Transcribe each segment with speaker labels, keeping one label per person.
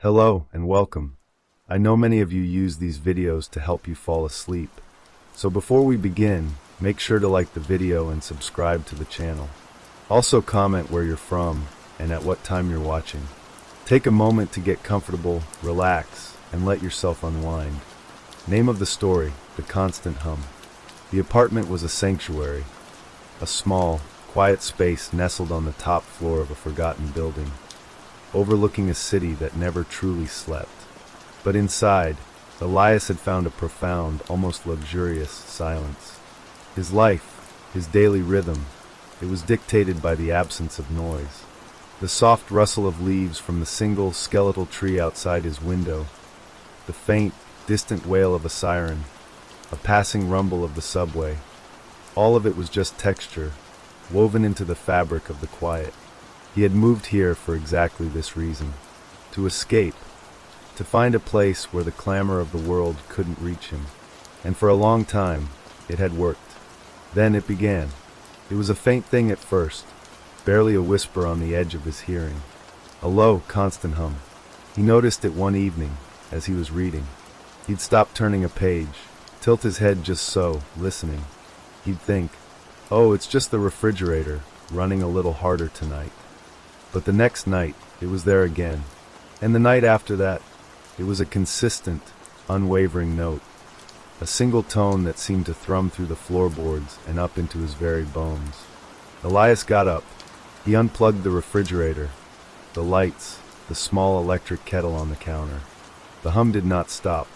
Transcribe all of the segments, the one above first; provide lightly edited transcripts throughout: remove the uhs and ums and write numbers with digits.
Speaker 1: Hello and welcome. I know many of you use these videos to help you fall asleep. So before we begin, make sure to like the video and subscribe to the channel. Also comment where you're from and at what time you're watching. Take a moment to get comfortable, relax, and let yourself unwind. Name of the story, The Constant Hum. The apartment was a sanctuary, a small, quiet space nestled on the top floor of a forgotten building, overlooking a city that never truly slept. But inside, Elias had found a profound, almost luxurious silence. His life, his daily rhythm, it was dictated by the absence of noise. The soft rustle of leaves from the single skeletal tree outside his window, the faint, distant wail of a siren, a passing rumble of the subway, all of it was just texture, woven into the fabric of the quiet. He had moved here for exactly this reason, to escape, to find a place where the clamor of the world couldn't reach him. And for a long time, it had worked. Then it began. It was a faint thing at first, barely a whisper on the edge of his hearing, a low, constant hum. He noticed it one evening, as he was reading. He'd stop turning a page, tilt his head just so, listening. He'd think, oh, it's just the refrigerator, running a little harder tonight. But the next night, it was there again. And the night after that, it was a consistent, unwavering note. A single tone that seemed to thrum through the floorboards and up into his very bones. Elias got up. He unplugged the refrigerator, the lights, the small electric kettle on the counter. The hum did not stop.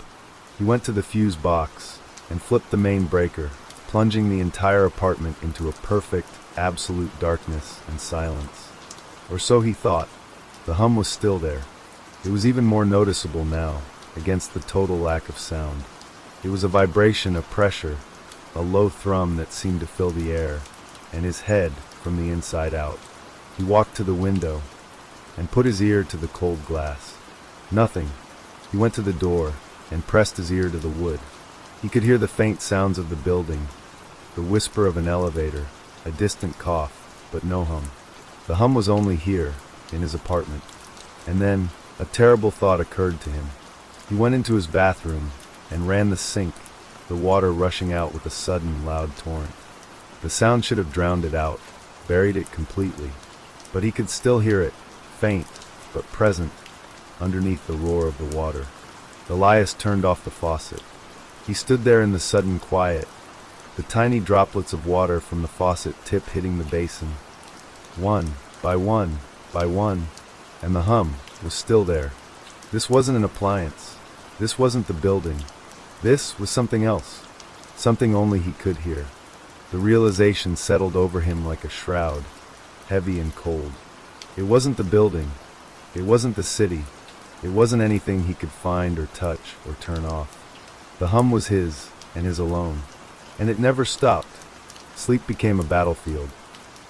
Speaker 1: He went to the fuse box and flipped the main breaker, plunging the entire apartment into a perfect, absolute darkness and silence. Or so he thought. The hum was still there. It was even more noticeable now, against the total lack of sound. It was a vibration of pressure, a low thrum that seemed to fill the air, and his head from the inside out. He walked to the window and put his ear to the cold glass. Nothing. He went to the door and pressed his ear to the wood. He could hear the faint sounds of the building, the whisper of an elevator, a distant cough, but no hum. The hum was only here, in his apartment. And then, a terrible thought occurred to him. He went into his bathroom and ran the sink, the water rushing out with a sudden, loud torrent. The sound should have drowned it out, buried it completely. But he could still hear it, faint, but present, underneath the roar of the water. Elias turned off the faucet. He stood there in the sudden quiet, the tiny droplets of water from the faucet tip hitting the basin. One, by one, by one, and the hum was still there. This wasn't an appliance. This wasn't the building. This was something else, something only he could hear. The realization settled over him like a shroud, heavy and cold. It wasn't the building. It wasn't the city. It wasn't anything he could find or touch or turn off. The hum was his, and his alone. And it never stopped. Sleep became a battlefield.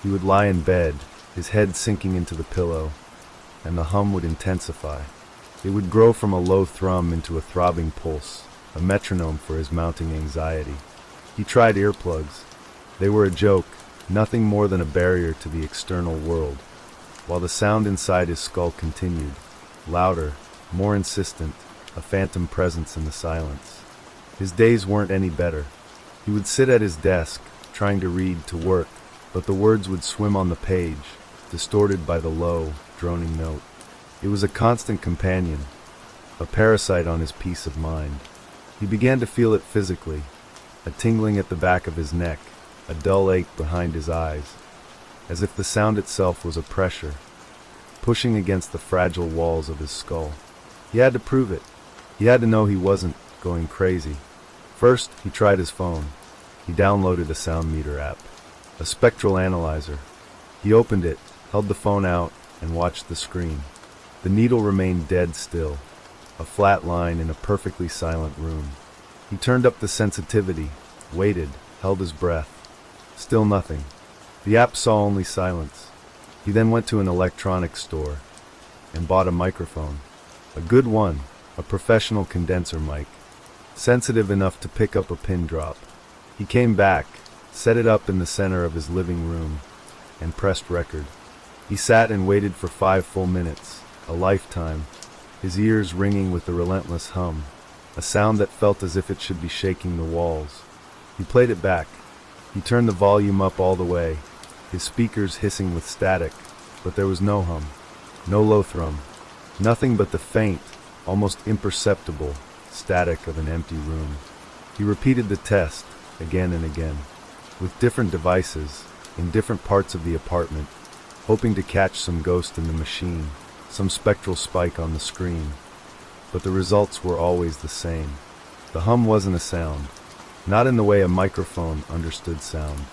Speaker 1: He would lie in bed, his head sinking into the pillow, and the hum would intensify. It would grow from a low thrum into a throbbing pulse, a metronome for his mounting anxiety. He tried earplugs. They were a joke, nothing more than a barrier to the external world, while the sound inside his skull continued, louder, more insistent, a phantom presence in the silence. His days weren't any better. He would sit at his desk, trying to read, to work, but the words would swim on the page, distorted by the low, droning note. It was a constant companion, a parasite on his peace of mind. He began to feel it physically, a tingling at the back of his neck, a dull ache behind his eyes, as if the sound itself was a pressure, pushing against the fragile walls of his skull. He had to prove it. He had to know he wasn't going crazy. First, he tried his phone. He downloaded a sound meter app, a spectral analyzer. He opened it, held the phone out, and watched the screen. The needle remained dead still, a flat line in a perfectly silent room. He turned up the sensitivity, waited, held his breath. Still nothing. The app saw only silence. He then went to an electronics store and bought a microphone. A good one, a professional condenser mic, sensitive enough to pick up a pin drop. He came back, set it up in the center of his living room, and pressed record. He sat and waited for 5 full minutes, a lifetime. his ears ringing with the relentless hum, a sound that felt as if it should be shaking the walls. He played it back. He turned the volume up all the way, his speakers hissing with static, but there was no hum, no low thrum, nothing but the faint, almost imperceptible static of an empty room. He repeated the test again and again, with different devices, in different parts of the apartment, hoping to catch some ghost in the machine, some spectral spike on the screen. But the results were always the same. The hum wasn't a sound, not in the way a microphone understood sound.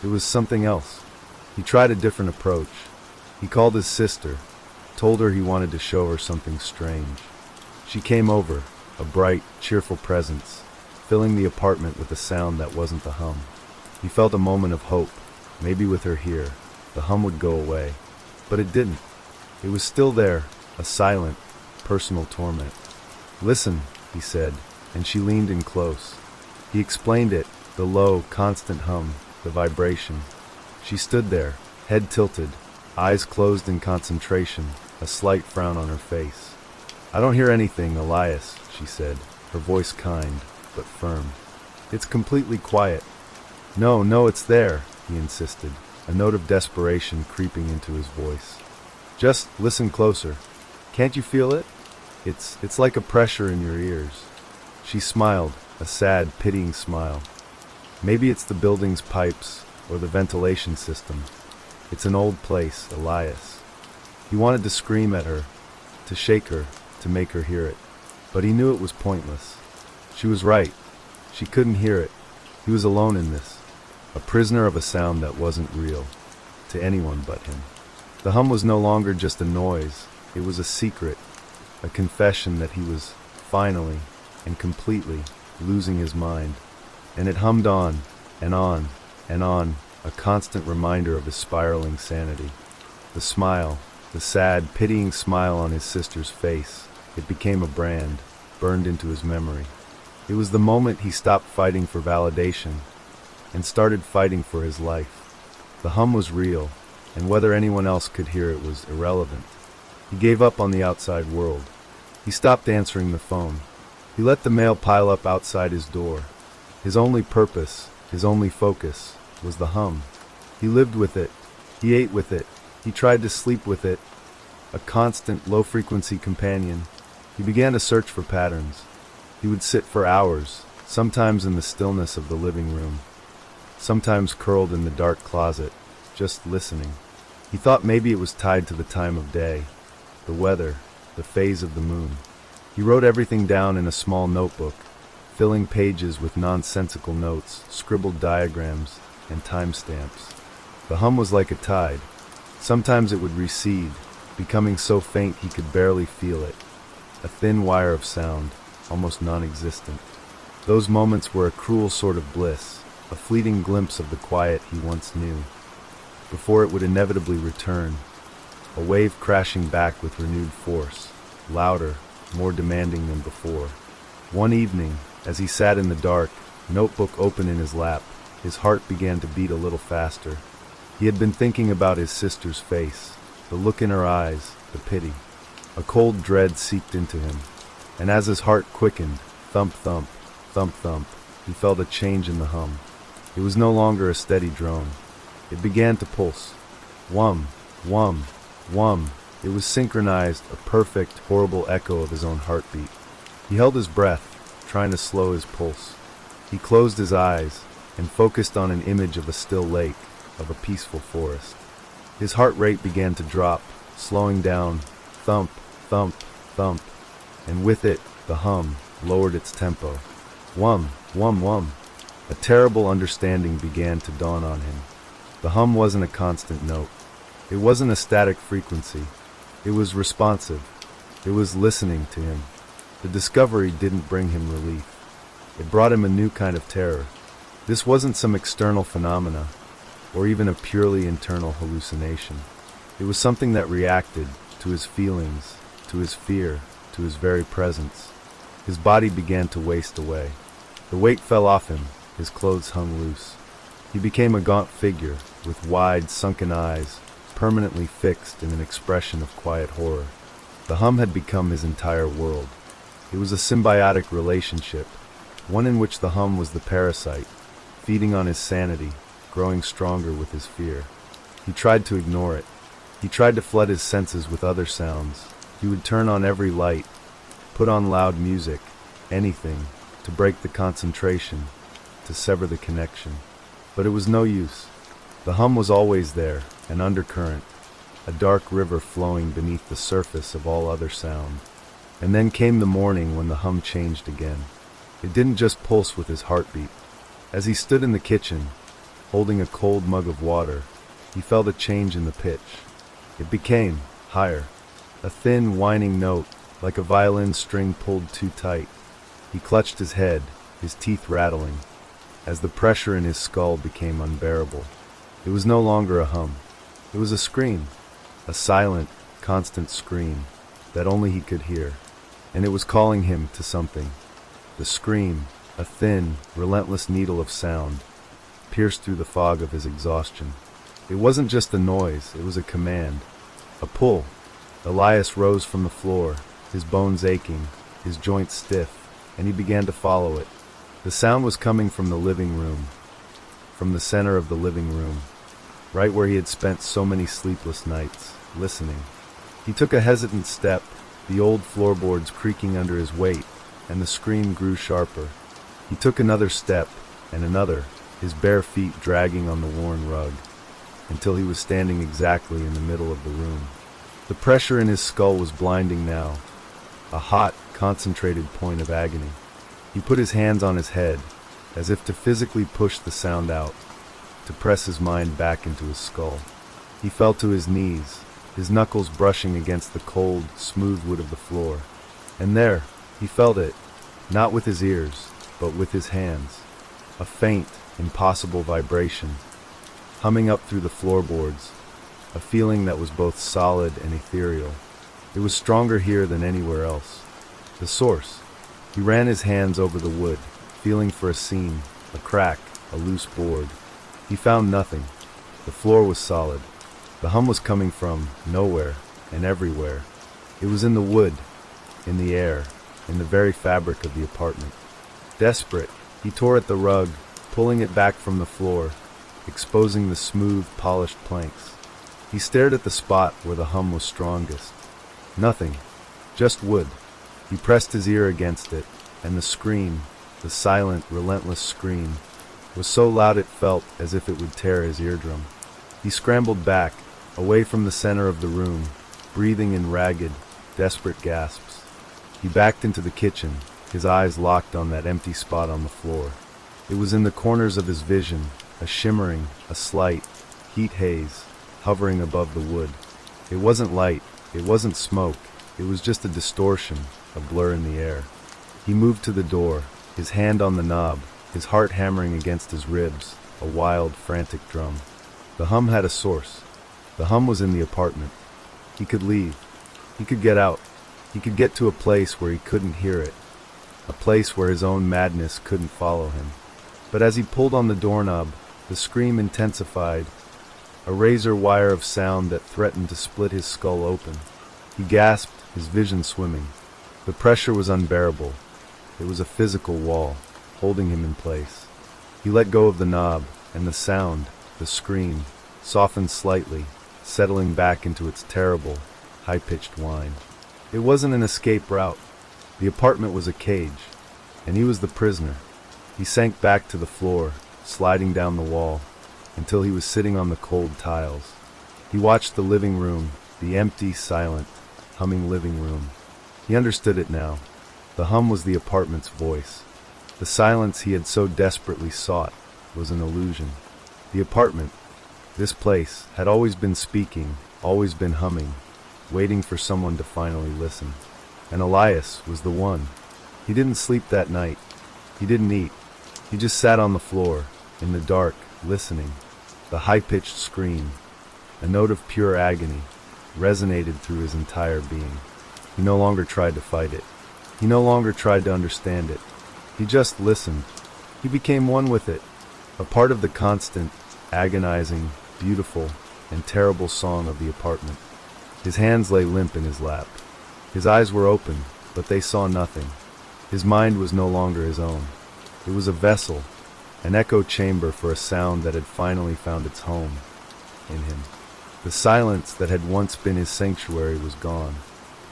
Speaker 1: It was something else. He tried a different approach. He called his sister, told her he wanted to show her something strange. She came over, a bright, cheerful presence, filling the apartment with a sound that wasn't the hum. He felt a moment of hope. Maybe with her here, the hum would go away. But it didn't. It was still there, a silent, personal torment. "Listen," he said, and she leaned in close. He explained it, the low, constant hum, the vibration. She stood there, head tilted, eyes closed in concentration, a slight frown on her face. "I don't hear anything, Elias," she said, her voice kind, but firm. "It's completely quiet." No, it's there," he insisted, a note of desperation creeping into his voice. "Just listen closer. Can't you feel it? It's like a pressure in your ears." She smiled, a sad, pitying smile. "Maybe it's the building's pipes, or the ventilation system. It's an old place, Elias." He wanted to scream at her, to shake her, to make her hear it. But he knew it was pointless. She was right. She couldn't hear it. He was alone in this, a prisoner of a sound that wasn't real, to anyone but him. The hum was no longer just a noise. It was a secret, a confession that he was, finally, and completely, losing his mind. And it hummed on, and on, and on, a constant reminder of his spiraling sanity. The smile, the sad, pitying smile on his sister's face, it became a brand, burned into his memory. It was the moment he stopped fighting for validation and started fighting for his life. The hum was real, and whether anyone else could hear it was irrelevant. He gave up on the outside world. He stopped answering the phone. He let the mail pile up outside his door. His only purpose, his only focus, was the hum. He lived with it. He ate with it. He tried to sleep with it. A constant, low-frequency companion. He began to search for patterns. He would sit for hours, sometimes in the stillness of the living room, sometimes curled in the dark closet, just listening. He thought maybe it was tied to the time of day, the weather, the phase of the moon. He wrote everything down in a small notebook, filling pages with nonsensical notes, scribbled diagrams, and timestamps. The hum was like a tide. Sometimes it would recede, becoming so faint he could barely feel it, a thin wire of sound, almost non-existent. Those moments were a cruel sort of bliss, a fleeting glimpse of the quiet he once knew, before it would inevitably return, a wave crashing back with renewed force, louder, more demanding than before. One evening, as he sat in the dark, notebook open in his lap, his heart began to beat a little faster. He had been thinking about his sister's face, the look in her eyes, the pity. A cold dread seeped into him, and as his heart quickened, thump, thump, thump, thump, he felt a change in the hum. It was no longer a steady drone. It began to pulse. Whum, whum, whum. It was synchronized, a perfect, horrible echo of his own heartbeat. He held his breath, trying to slow his pulse. He closed his eyes and focused on an image of a still lake, of a peaceful forest. His heart rate began to drop, slowing down, thump, thump, thump, and with it, the hum lowered its tempo. Whum, whum, whum. A terrible understanding began to dawn on him. The hum wasn't a constant note. It wasn't a static frequency. It was responsive. It was listening to him. The discovery didn't bring him relief. It brought him a new kind of terror. This wasn't some external phenomena, or even a purely internal hallucination. It was something that reacted to his feelings, to his fear, to his very presence. His body began to waste away. The weight fell off him, his clothes hung loose. He became a gaunt figure, with wide, sunken eyes, permanently fixed in an expression of quiet horror. The hum had become his entire world. It was a symbiotic relationship, one in which the hum was the parasite, feeding on his sanity, growing stronger with his fear. He tried to ignore it. He tried to flood his senses with other sounds. He would turn on every light, put on loud music, anything, to break the concentration, to sever the connection. But it was no use. The hum was always there, an undercurrent, a dark river flowing beneath the surface of all other sound. And then came the morning when the hum changed again. It didn't just pulse with his heartbeat. As he stood in the kitchen, holding a cold mug of water, he felt a change in the pitch. It became higher, a thin, whining note, like a violin string pulled too tight. He clutched his head, his teeth rattling, as the pressure in his skull became unbearable. It was no longer a hum. It was a scream, a silent, constant scream that only he could hear. And it was calling him to something. The scream, a thin, relentless needle of sound, pierced through the fog of his exhaustion. It wasn't just a noise, it was a command, a pull. Elias rose from the floor, his bones aching, his joints stiff, and he began to follow it. The sound was coming from the living room, from the center of the living room, right where he had spent so many sleepless nights, listening. He took a hesitant step, the old floorboards creaking under his weight, and the scream grew sharper. He took another step, and another, his bare feet dragging on the worn rug, until he was standing exactly in the middle of the room. The pressure in his skull was blinding now, a hot, concentrated point of agony. He put his hands on his head, as if to physically push the sound out, to press his mind back into his skull. He fell to his knees, his knuckles brushing against the cold, smooth wood of the floor. And there, he felt it, not with his ears, but with his hands. A faint, impossible vibration, humming up through the floorboards, a feeling that was both solid and ethereal. It was stronger here than anywhere else. The source. He ran his hands over the wood, feeling for a seam, a crack, a loose board. He found nothing. The floor was solid. The hum was coming from nowhere and everywhere. It was in the wood, in the air, in the very fabric of the apartment. Desperate, he tore at the rug, pulling it back from the floor, exposing the smooth, polished planks. He stared at the spot where the hum was strongest. Nothing, just wood. He pressed his ear against it, and the scream, the silent, relentless scream, was so loud it felt as if it would tear his eardrum. He scrambled back, away from the center of the room, breathing in ragged, desperate gasps. He backed into the kitchen, his eyes locked on that empty spot on the floor. It was in the corners of his vision, a shimmering, a slight, heat haze, hovering above the wood. It wasn't light, it wasn't smoke, it was just a distortion, a blur in the air. He moved to the door, his hand on the knob, his heart hammering against his ribs, a wild, frantic drum. The hum had a source. The hum was in the apartment. He could leave. He could get out. He could get to a place where he couldn't hear it, a place where his own madness couldn't follow him. But as he pulled on the doorknob, the scream intensified, a razor wire of sound that threatened to split his skull open. He gasped, his vision swimming. The pressure was unbearable. It was a physical wall, holding him in place. He let go of the knob, and the sound, the scream, softened slightly, settling back into its terrible, high-pitched whine. It wasn't an escape route. The apartment was a cage, and he was the prisoner. He sank back to the floor, sliding down the wall, until he was sitting on the cold tiles. He watched the living room, the empty, silent, humming living room. He understood it now. The hum was the apartment's voice. The silence he had so desperately sought was an illusion. The apartment, this place, had always been speaking, always been humming, waiting for someone to finally listen. And Elias was the one. He didn't sleep that night. He didn't eat. He just sat on the floor, in the dark, listening. The high-pitched scream, a note of pure agony, resonated through his entire being. He no longer tried to fight it. He no longer tried to understand it. He just listened. He became one with it, a part of the constant, agonizing, beautiful, and terrible song of the apartment. His hands lay limp in his lap. His eyes were open, but they saw nothing. His mind was no longer his own. It was a vessel, an echo chamber for a sound that had finally found its home in him. The silence that had once been his sanctuary was gone,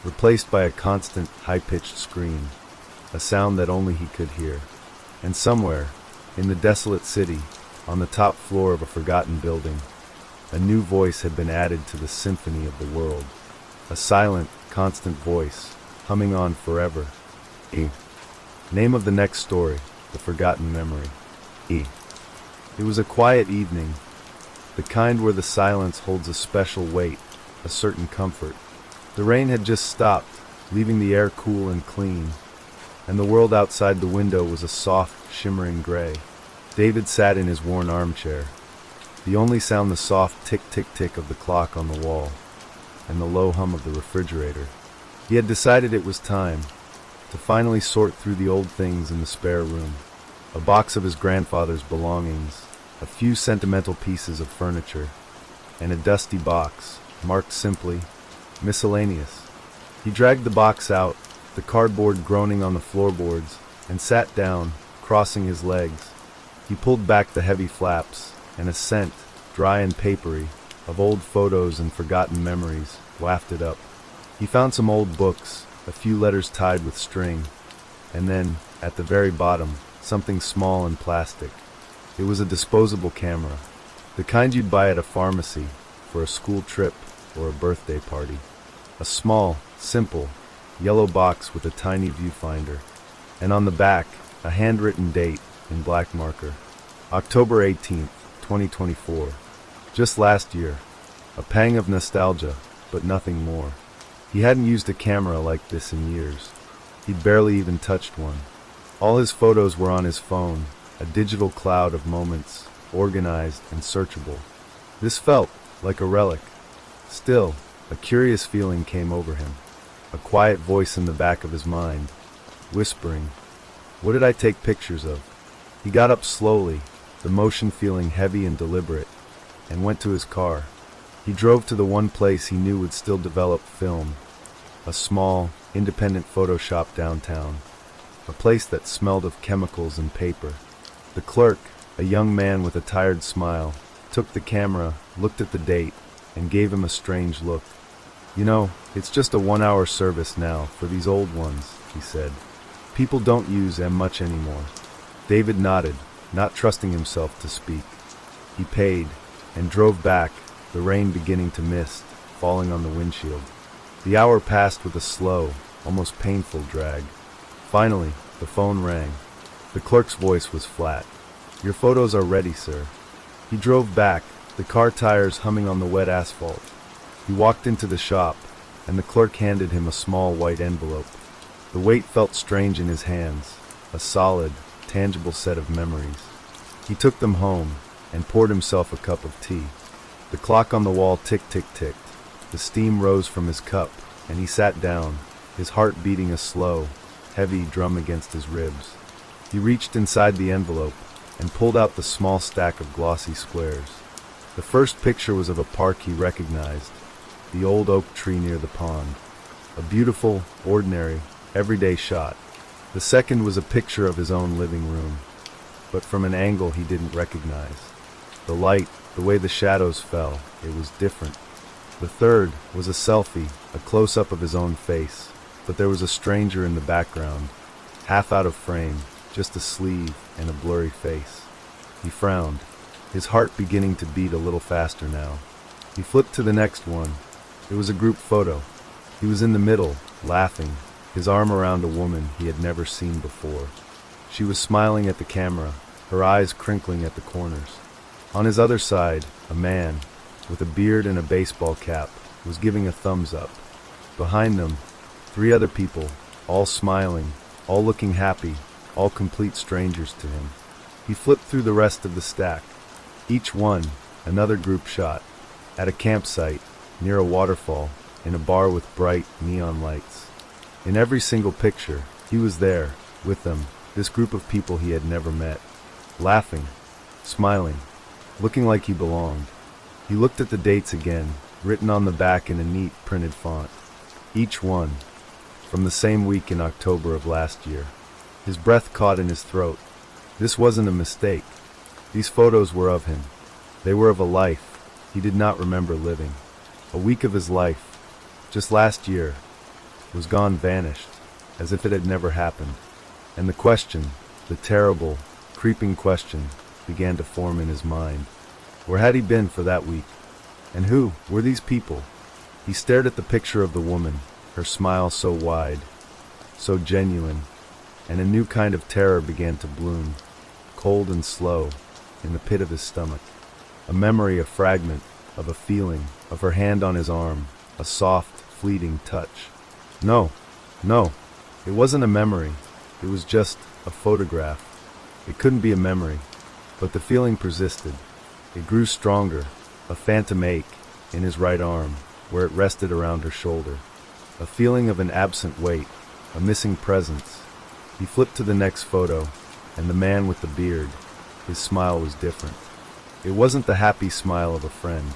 Speaker 1: replaced by a constant, high-pitched scream, a sound that only he could hear. And somewhere, in the desolate city, on the top floor of a forgotten building, a new voice had been added to the symphony of the world. A silent, constant voice, humming on forever. E. Name of the next story, The Forgotten Memory. E. It was a quiet evening, the kind where the silence holds a special weight, a certain comfort. The rain had just stopped, leaving the air cool and clean, and the world outside the window was a soft, shimmering gray. David sat in his worn armchair. The only sound the soft tick-tick-tick of the clock on the wall, and the low hum of the refrigerator. He had decided it was time to finally sort through the old things in the spare room. A box of his grandfather's belongings, a few sentimental pieces of furniture, and a dusty box, marked simply, miscellaneous. He dragged the box out, the cardboard groaning on the floorboards, and sat down, crossing his legs. He pulled back the heavy flaps, and a scent, dry and papery, of old photos and forgotten memories, wafted up. He found some old books, a few letters tied with string, and then, at the very bottom, something small and plastic. It was a disposable camera, the kind you'd buy at a pharmacy for a school trip or a birthday party. A small, simple, yellow box with a tiny viewfinder, and on the back, a handwritten date in black marker. October 18th, 2024. Just last year. A pang of nostalgia, but nothing more. He hadn't used a camera like this in years. He'd barely even touched one. All his photos were on his phone, a digital cloud of moments, organized and searchable. This felt like a relic. Still, a curious feeling came over him. A quiet voice in the back of his mind, whispering, "What did I take pictures of?" He got up slowly, the motion feeling heavy and deliberate, and went to his car. He drove to the one place he knew would still develop film, a small, independent photo shop downtown, a place that smelled of chemicals and paper. The clerk, a young man with a tired smile, took the camera, looked at the date, and gave him a strange look. "You know, it's just a 1-hour service now for these old ones," he said. "People don't use them much anymore." David nodded, not trusting himself to speak. He paid, and drove back, the rain beginning to mist, falling on the windshield. The hour passed with a slow, almost painful drag. Finally, the phone rang. The clerk's voice was flat. "Your photos are ready, sir." He drove back, the car tires humming on the wet asphalt. He walked into the shop, and the clerk handed him a small white envelope. The weight felt strange in his hands, a solid, tangible set of memories. He took them home, and poured himself a cup of tea. The clock on the wall tick-tick-ticked. The steam rose from his cup, and he sat down, his heart beating a slow, heavy drum against his ribs. He reached inside the envelope, and pulled out the small stack of glossy squares. The first picture was of a park he recognized, the old oak tree near the pond. A beautiful, ordinary, everyday shot. The second was a picture of his own living room, but from an angle he didn't recognize. The light, the way the shadows fell, it was different. The third was a selfie, a close-up of his own face, but there was a stranger in the background, half out of frame, just a sleeve and a blurry face. He frowned, his heart beginning to beat a little faster now. He flipped to the next one. It was a group photo. He was in the middle, laughing, his arm around a woman he had never seen before. She was smiling at the camera, her eyes crinkling at the corners. On his other side, a man, with a beard and a baseball cap, was giving a thumbs up. Behind them, 3 other people, all smiling, all looking happy, all complete strangers to him. He flipped through the rest of the stack. Each one, another group shot, at a campsite, near a waterfall, in a bar with bright neon lights. In every single picture, he was there, with them, this group of people he had never met, laughing, smiling, looking like he belonged. He looked at the dates again, written on the back in a neat printed font. Each one, from the same week in October of last year. His breath caught in his throat. This wasn't a mistake. These photos were of him. They were of a life he did not remember living. A week of his life, just last year, was gone, vanished, as if it had never happened. And the question, the terrible, creeping question, began to form in his mind. Where had he been for that week? And who were these people? He stared at the picture of the woman, her smile so wide, so genuine, and a new kind of terror began to bloom, cold and slow, in the pit of his stomach. A memory, a fragment, of a feeling, of her hand on his arm, a soft, fleeting touch. No, it wasn't a memory. It was just a photograph. It couldn't be a memory, but the feeling persisted. It grew stronger, a phantom ache in his right arm, where it rested around her shoulder. A feeling of an absent weight, a missing presence. He flipped to the next photo, and the man with the beard, his smile was different. It wasn't the happy smile of a friend.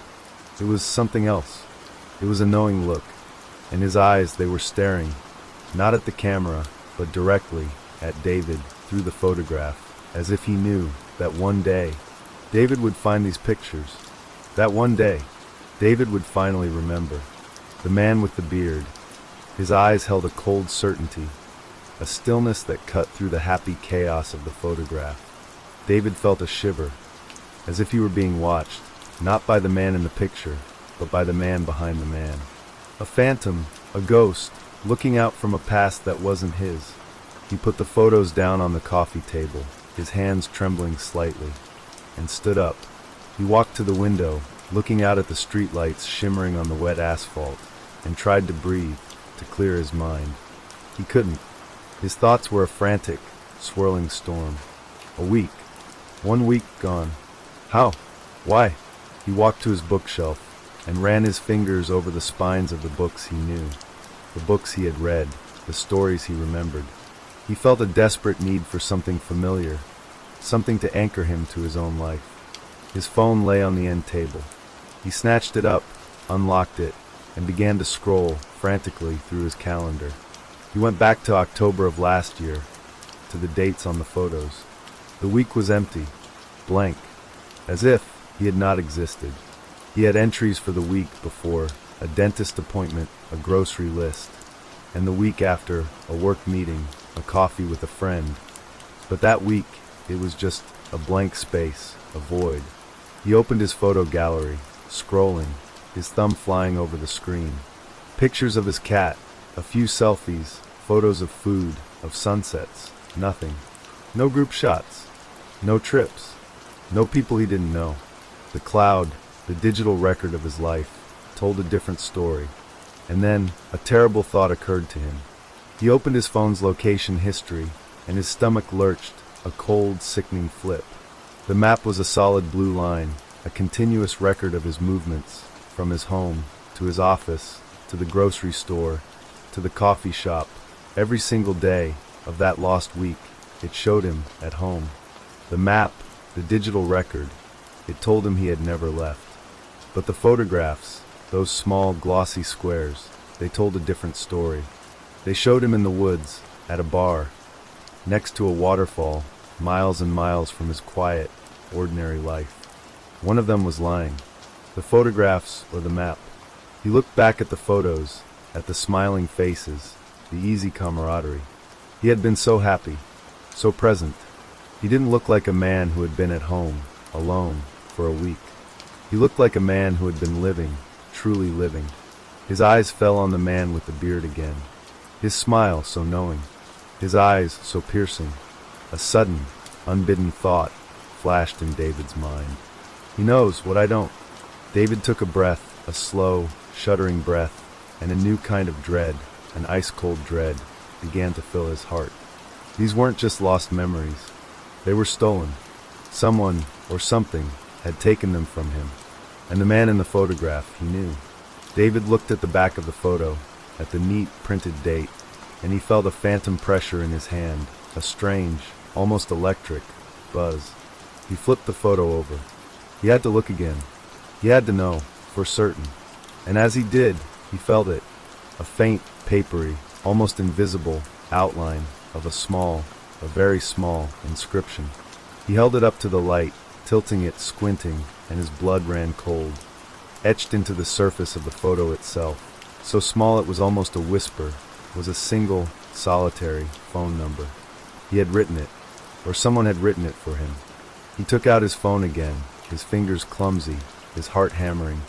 Speaker 1: It was something else. It was a knowing look, and his eyes, they were staring, not at the camera, but directly at David through the photograph, as if he knew that one day, David would find these pictures. That one day, David would finally remember. The man with the beard, his eyes held a cold certainty, a stillness that cut through the happy chaos of the photograph. David felt a shiver, as if he were being watched, not by the man in the picture, but by the man behind the man. A phantom, a ghost, looking out from a past that wasn't his. He put the photos down on the coffee table, his hands trembling slightly, and stood up. He walked to the window, looking out at the streetlights shimmering on the wet asphalt, and tried to breathe, to clear his mind. He couldn't. His thoughts were a frantic, swirling storm. A week. 1 week gone. How? Why? He walked to his bookshelf and ran his fingers over the spines of the books he knew, the books he had read, the stories he remembered. He felt a desperate need for something familiar, something to anchor him to his own life. His phone lay on the end table. He snatched it up, unlocked it, and began to scroll frantically through his calendar. He went back to October of last year, to the dates on the photos. The week was empty, blank, as if he had not existed. He had entries for the week before, a dentist appointment, a grocery list, and the week after, a work meeting, a coffee with a friend. But that week, it was just a blank space, a void. He opened his photo gallery, scrolling, his thumb flying over the screen. Pictures of his cat, a few selfies, photos of food, of sunsets, nothing. No group shots, no trips, no people he didn't know. The cloud, the digital record of his life, told a different story. And then, a terrible thought occurred to him. He opened his phone's location history, and his stomach lurched, a cold, sickening flip. The map was a solid blue line, a continuous record of his movements, from his home, to his office, to the grocery store, to the coffee shop. Every single day of that lost week, it showed him at home. The map, the digital record, it told him he had never left. But the photographs, those small, glossy squares, they told a different story. They showed him in the woods, at a bar, next to a waterfall, miles and miles from his quiet, ordinary life. One of them was lying. The photographs or the map. He looked back at the photos, at the smiling faces, the easy camaraderie. He had been so happy, so present. He didn't look like a man who had been at home, alone, for a week. He looked like a man who had been living, truly living. His eyes fell on the man with the beard again. His smile so knowing. His eyes so piercing. A sudden, unbidden thought flashed in David's mind. He knows what I don't. David took a breath, a slow, shuddering breath, and a new kind of dread, an ice-cold dread, began to fill his heart. These weren't just lost memories. They were stolen. Someone, or something, had taken them from him. And the man in the photograph, he knew. David looked at the back of the photo, at the neat, printed date, and he felt a phantom pressure in his hand, a strange, almost electric, buzz. He flipped the photo over. He had to look again. He had to know, for certain. And as he did, he felt it. A faint, papery, almost invisible, outline of a very small inscription. He held it up to the light, tilting it, squinting, and his blood ran cold. Etched into the surface of the photo itself, so small it was almost a whisper, was a single, solitary phone number. He had written it, or someone had written it for him. He took out his phone again, his fingers clumsy, his heart hammering,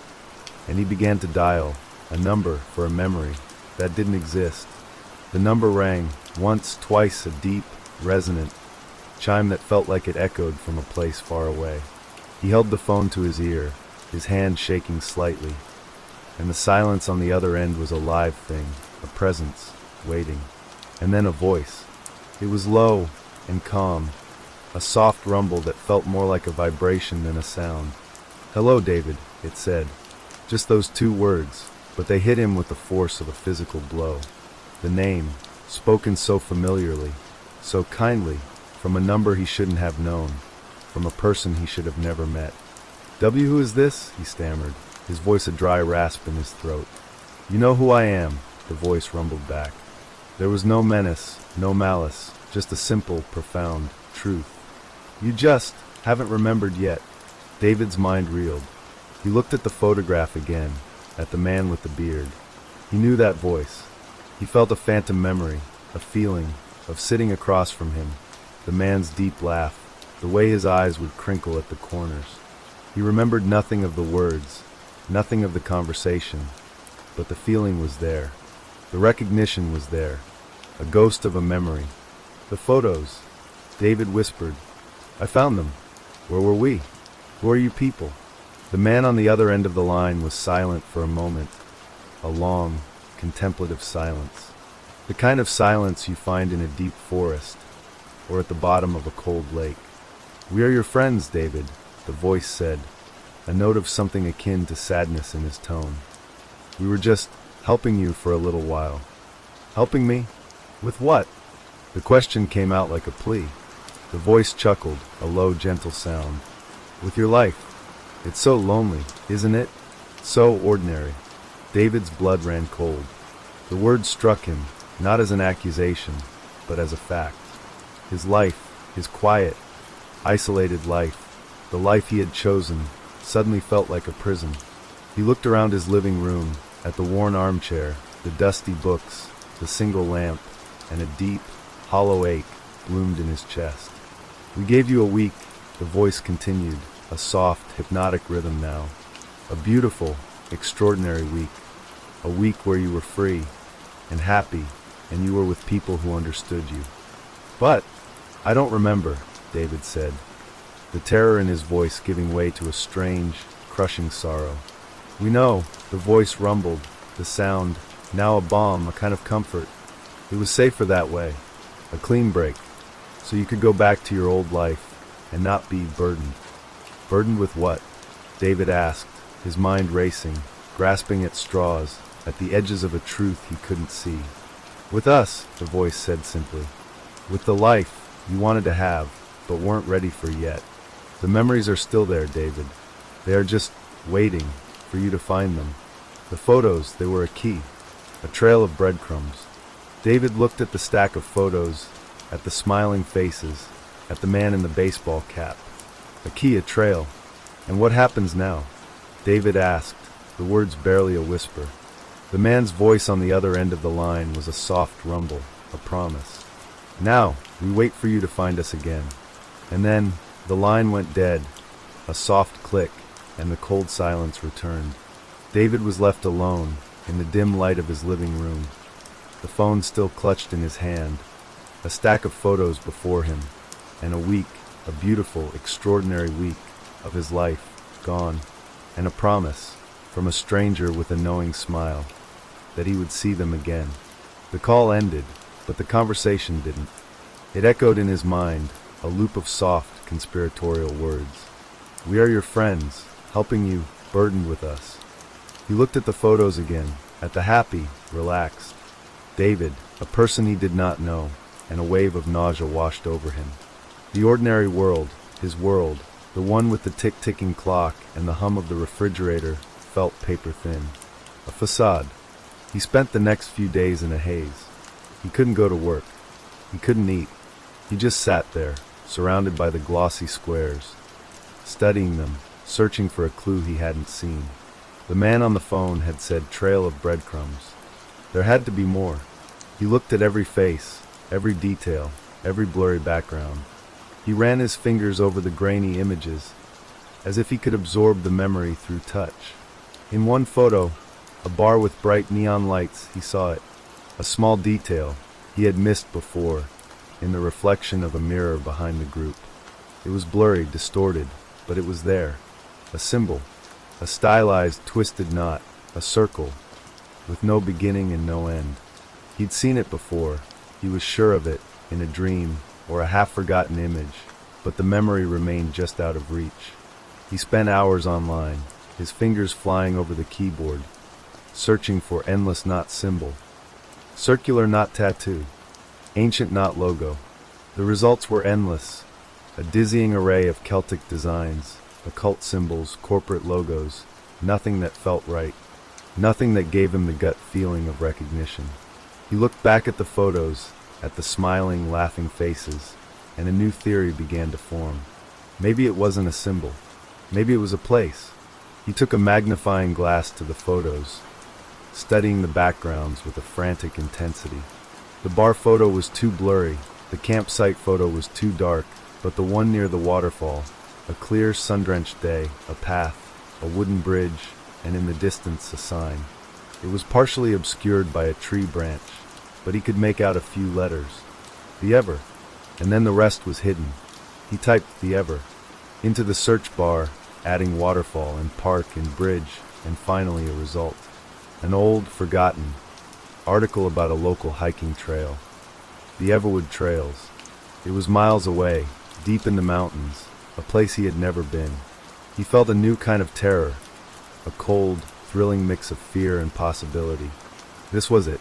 Speaker 1: and he began to dial, a number for a memory that didn't exist. The number rang, once, twice, a deep, resonant chime that felt like it echoed from a place far away. He held the phone to his ear, his hand shaking slightly, and the silence on the other end was a live thing, a presence, waiting. And then a voice. It was low and calm, a soft rumble that felt more like a vibration than a sound. "Hello, David," it said. Just those two words, but they hit him with the force of a physical blow. The name, spoken so familiarly, so kindly, from a number he shouldn't have known, from a person he should have never met. "Who is this?" he stammered, his voice a dry rasp in his throat. "You know who I am," the voice rumbled back. There was no menace, no malice, just a simple, profound truth. "You just haven't remembered yet." David's mind reeled. He looked at the photograph again, at the man with the beard. He knew that voice. He felt a phantom memory, a feeling of sitting across from him, the man's deep laugh, the way his eyes would crinkle at the corners. He remembered nothing of the words, nothing of the conversation, but the feeling was there. The recognition was there, a ghost of a memory. "The photos," David whispered. "I found them. Where were we? Who are you people?" The man on the other end of the line was silent for a moment, a long, contemplative silence. The kind of silence you find in a deep forest, or at the bottom of a cold lake. "We are your friends, David," the voice said, a note of something akin to sadness in his tone. "We were just helping you for a little while." "Helping me? With what?" The question came out like a plea. The voice chuckled, a low, gentle sound. "With your life. It's so lonely, isn't it? So ordinary." David's blood ran cold. The word struck him, not as an accusation, but as a fact. His life, his quiet, isolated life, the life he had chosen, suddenly felt like a prison. He looked around his living room, at the worn armchair, the dusty books, the single lamp, and a deep, hollow ache bloomed in his chest. "We gave you a week," the voice continued, a soft, hypnotic rhythm now. "A beautiful, extraordinary week. A week where you were free and happy, and you were with people who understood you." "But I don't remember," David said, the terror in his voice giving way to a strange, crushing sorrow. "We know," the voice rumbled, the sound, now a balm, a kind of comfort. "It was safer that way, a clean break, so you could go back to your old life and not be burdened." "Burdened with what?" David asked, his mind racing, grasping at straws, at the edges of a truth he couldn't see. "With us," the voice said simply. "With the life you wanted to have, but weren't ready for yet. The memories are still there, David. They are just waiting for you to find them. The photos, they were a key, a trail of breadcrumbs." David looked at the stack of photos, at the smiling faces, at the man in the baseball cap. A key, a trail. "And what happens now?" David asked, the words barely a whisper. The man's voice on the other end of the line was a soft rumble, a promise. "Now, we wait for you to find us again." And then, the line went dead, a soft click, and the cold silence returned. David was left alone, in the dim light of his living room, the phone still clutched in his hand, a stack of photos before him, and a week, a beautiful, extraordinary week, of his life, gone, and a promise, from a stranger with a knowing smile, that he would see them again. The call ended, but the conversation didn't. It echoed in his mind, a loop of soft, conspiratorial words. "We are your friends, helping you, burdened with us." He looked at the photos again, at the happy, relaxed David, a person he did not know, and a wave of nausea washed over him. The ordinary world, his world, the one with the tick-ticking clock and the hum of the refrigerator, felt paper-thin. A facade. He spent the next few days in a haze. He couldn't go to work. He couldn't eat. He just sat there, surrounded by the glossy squares, studying them, searching for a clue he hadn't seen. The man on the phone had said trail of breadcrumbs. There had to be more. He looked at every face, every detail, every blurry background. He ran his fingers over the grainy images, as if he could absorb the memory through touch. In one photo, a bar with bright neon lights, he saw it. A small detail he had missed before, in the reflection of a mirror behind the group. It was blurry, distorted, but it was there. A symbol, a stylized, twisted knot, a circle, with no beginning and no end. He'd seen it before. He was sure of it, in a dream, or a half-forgotten image, but the memory remained just out of reach. He spent hours online, his fingers flying over the keyboard, searching for endless knot symbol, circular knot tattoo, ancient knot logo. The results were endless, a dizzying array of Celtic designs, occult symbols, corporate logos, nothing that felt right, nothing that gave him the gut feeling of recognition. He looked back at the photos, at the smiling, laughing faces, and a new theory began to form. Maybe it wasn't a symbol. Maybe it was a place. He took a magnifying glass to the photos, studying the backgrounds with a frantic intensity. The bar photo was too blurry, the campsite photo was too dark, but the one near the waterfall, a clear sun-drenched day, a path, a wooden bridge, and in the distance a sign. It was partially obscured by a tree branch, but he could make out a few letters. The Ever, and then the rest was hidden. He typed the Ever into the search bar, adding waterfall and park and bridge, and finally a result. An old, forgotten article about a local hiking trail. The Everwood Trails. It was miles away, deep in the mountains, a place he had never been. He felt a new kind of terror, a cold, thrilling mix of fear and possibility. This was it,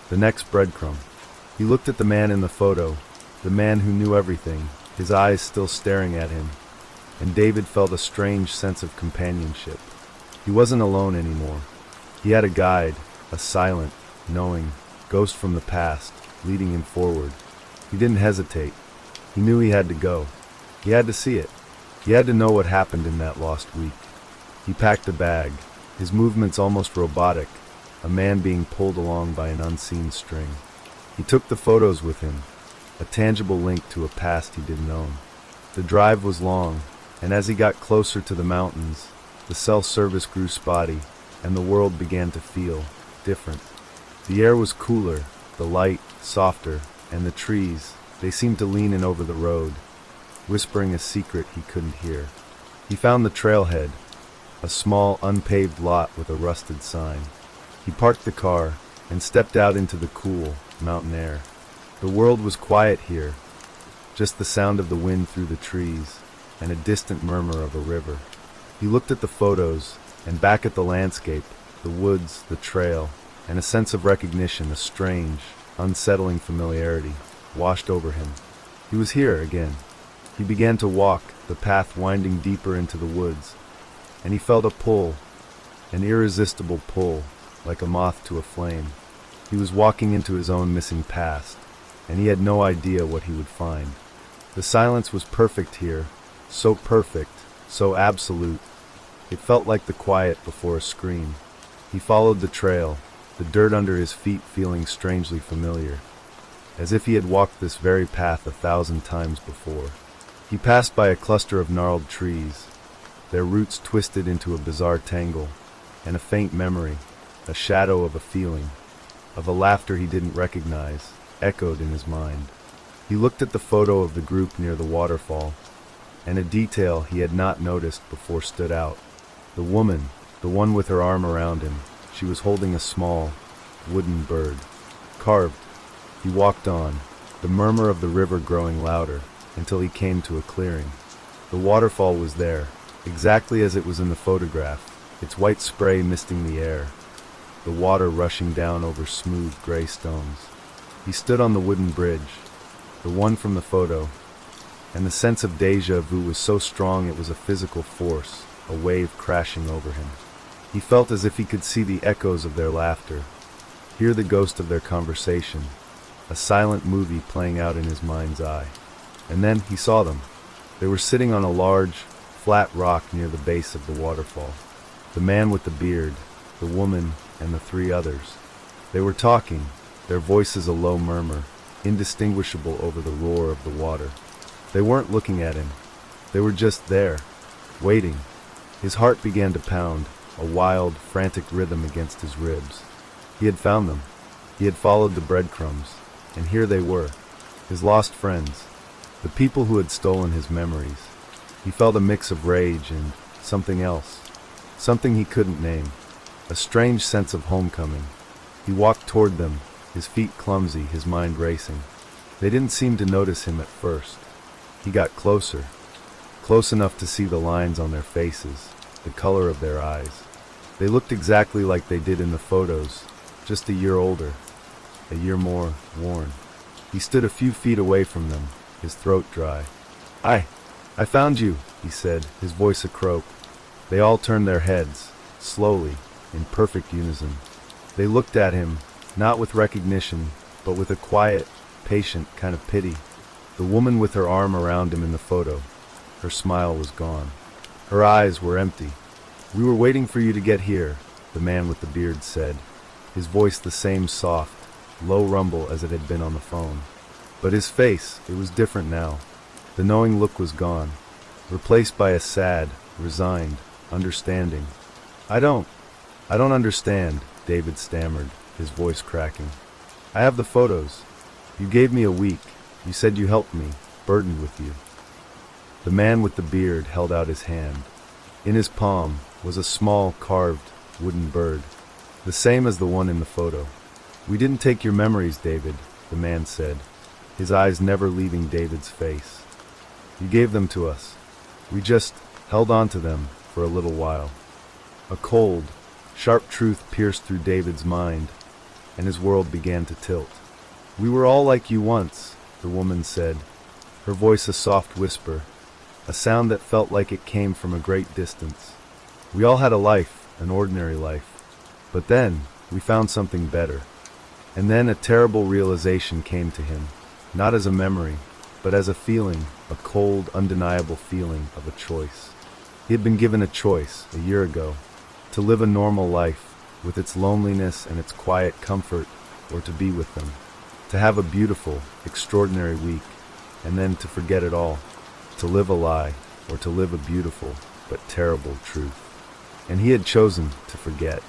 Speaker 1: the next breadcrumb. He looked at the man in the photo, the man who knew everything, his eyes still staring at him, and David felt a strange sense of companionship. He wasn't alone anymore. He had a guide, a silent, knowing ghost from the past, leading him forward. He didn't hesitate. He knew he had to go. He had to see it. He had to know what happened in that lost week. He packed a bag, his movements almost robotic, a man being pulled along by an unseen string. He took the photos with him, a tangible link to a past he didn't own. The drive was long, and as he got closer to the mountains, the cell service grew spotty, and the world began to feel different. The air was cooler, the light softer, and the trees, they seemed to lean in over the road, whispering a secret he couldn't hear. He found the trailhead, a small, unpaved lot with a rusted sign. He parked the car and stepped out into the cool, mountain air. The world was quiet here, just the sound of the wind through the trees and a distant murmur of a river. He looked at the photos and back at the landscape, the woods, the trail, and a sense of recognition, a strange, unsettling familiarity, washed over him. He was here again. He began to walk, the path winding deeper into the woods, and he felt a pull, an irresistible pull, like a moth to a flame. He was walking into his own missing past, and he had no idea what he would find. The silence was perfect here, so perfect, so absolute. It felt like the quiet before a scream. He followed the trail, the dirt under his feet feeling strangely familiar, as if he had walked this very path 1,000 times before. He passed by a cluster of gnarled trees, their roots twisted into a bizarre tangle, and a faint memory, a shadow of a feeling, of a laughter he didn't recognize, echoed in his mind. He looked at the photo of the group near the waterfall, and a detail he had not noticed before stood out. The woman, the one with her arm around him, she was holding a small, wooden bird, carved. He walked on, the murmur of the river growing louder, until he came to a clearing. The waterfall was there, exactly as it was in the photograph, its white spray misting the air, the water rushing down over smooth gray stones. He stood on the wooden bridge, the one from the photo, and the sense of déjà vu was so strong it was a physical force, a wave crashing over him. He felt as if he could see the echoes of their laughter, hear the ghost of their conversation, a silent movie playing out in his mind's eye. And then he saw them. They were sitting on a large, flat rock near the base of the waterfall. The man with the beard, the woman, and the three others. They were talking, their voices a low murmur, indistinguishable over the roar of the water. They weren't looking at him. They were just there, waiting. His heart began to pound, a wild, frantic rhythm against his ribs. He had found them. He had followed the breadcrumbs, and here they were, his lost friends, the people who had stolen his memories. He felt a mix of rage and something else, something he couldn't name, a strange sense of homecoming. He walked toward them, his feet clumsy, his mind racing. They didn't seem to notice him at first. He got closer, close enough to see the lines on their faces, the color of their eyes. They looked exactly like they did in the photos, just a year older, a year more worn. He stood a few feet away from them, his throat dry. I found you," he said, his voice a croak. They all turned their heads, slowly, in perfect unison. They looked at him, not with recognition, but with a quiet, patient kind of pity. The woman with her arm around him in the photo, her smile was gone. Her eyes were empty. "We were waiting for you to get here," the man with the beard said, his voice the same soft, low rumble as it had been on the phone. But his face, it was different now. The knowing look was gone, replaced by a sad, resigned, understanding. I don't understand," David stammered, his voice cracking. "I have the photos. You gave me a week. You said you helped me, burdened with you." The man with the beard held out his hand. In his palm was a small, carved, wooden bird, the same as the one in the photo. "We didn't take your memories, David," the man said, his eyes never leaving David's face. "You gave them to us. We just held on to them for a little while." A cold, sharp truth pierced through David's mind, and his world began to tilt. "We were all like you once," the woman said, her voice a soft whisper, a sound that felt like it came from a great distance. "We all had a life, an ordinary life. But then, we found something better." And then a terrible realization came to him, not as a memory, but as a feeling, a cold, undeniable feeling of a choice. He had been given a choice, a year ago, to live a normal life, with its loneliness and its quiet comfort, or to be with them, to have a beautiful, extraordinary week, and then to forget it all, to live a lie, or to live a beautiful, but terrible truth. And he had chosen to forget.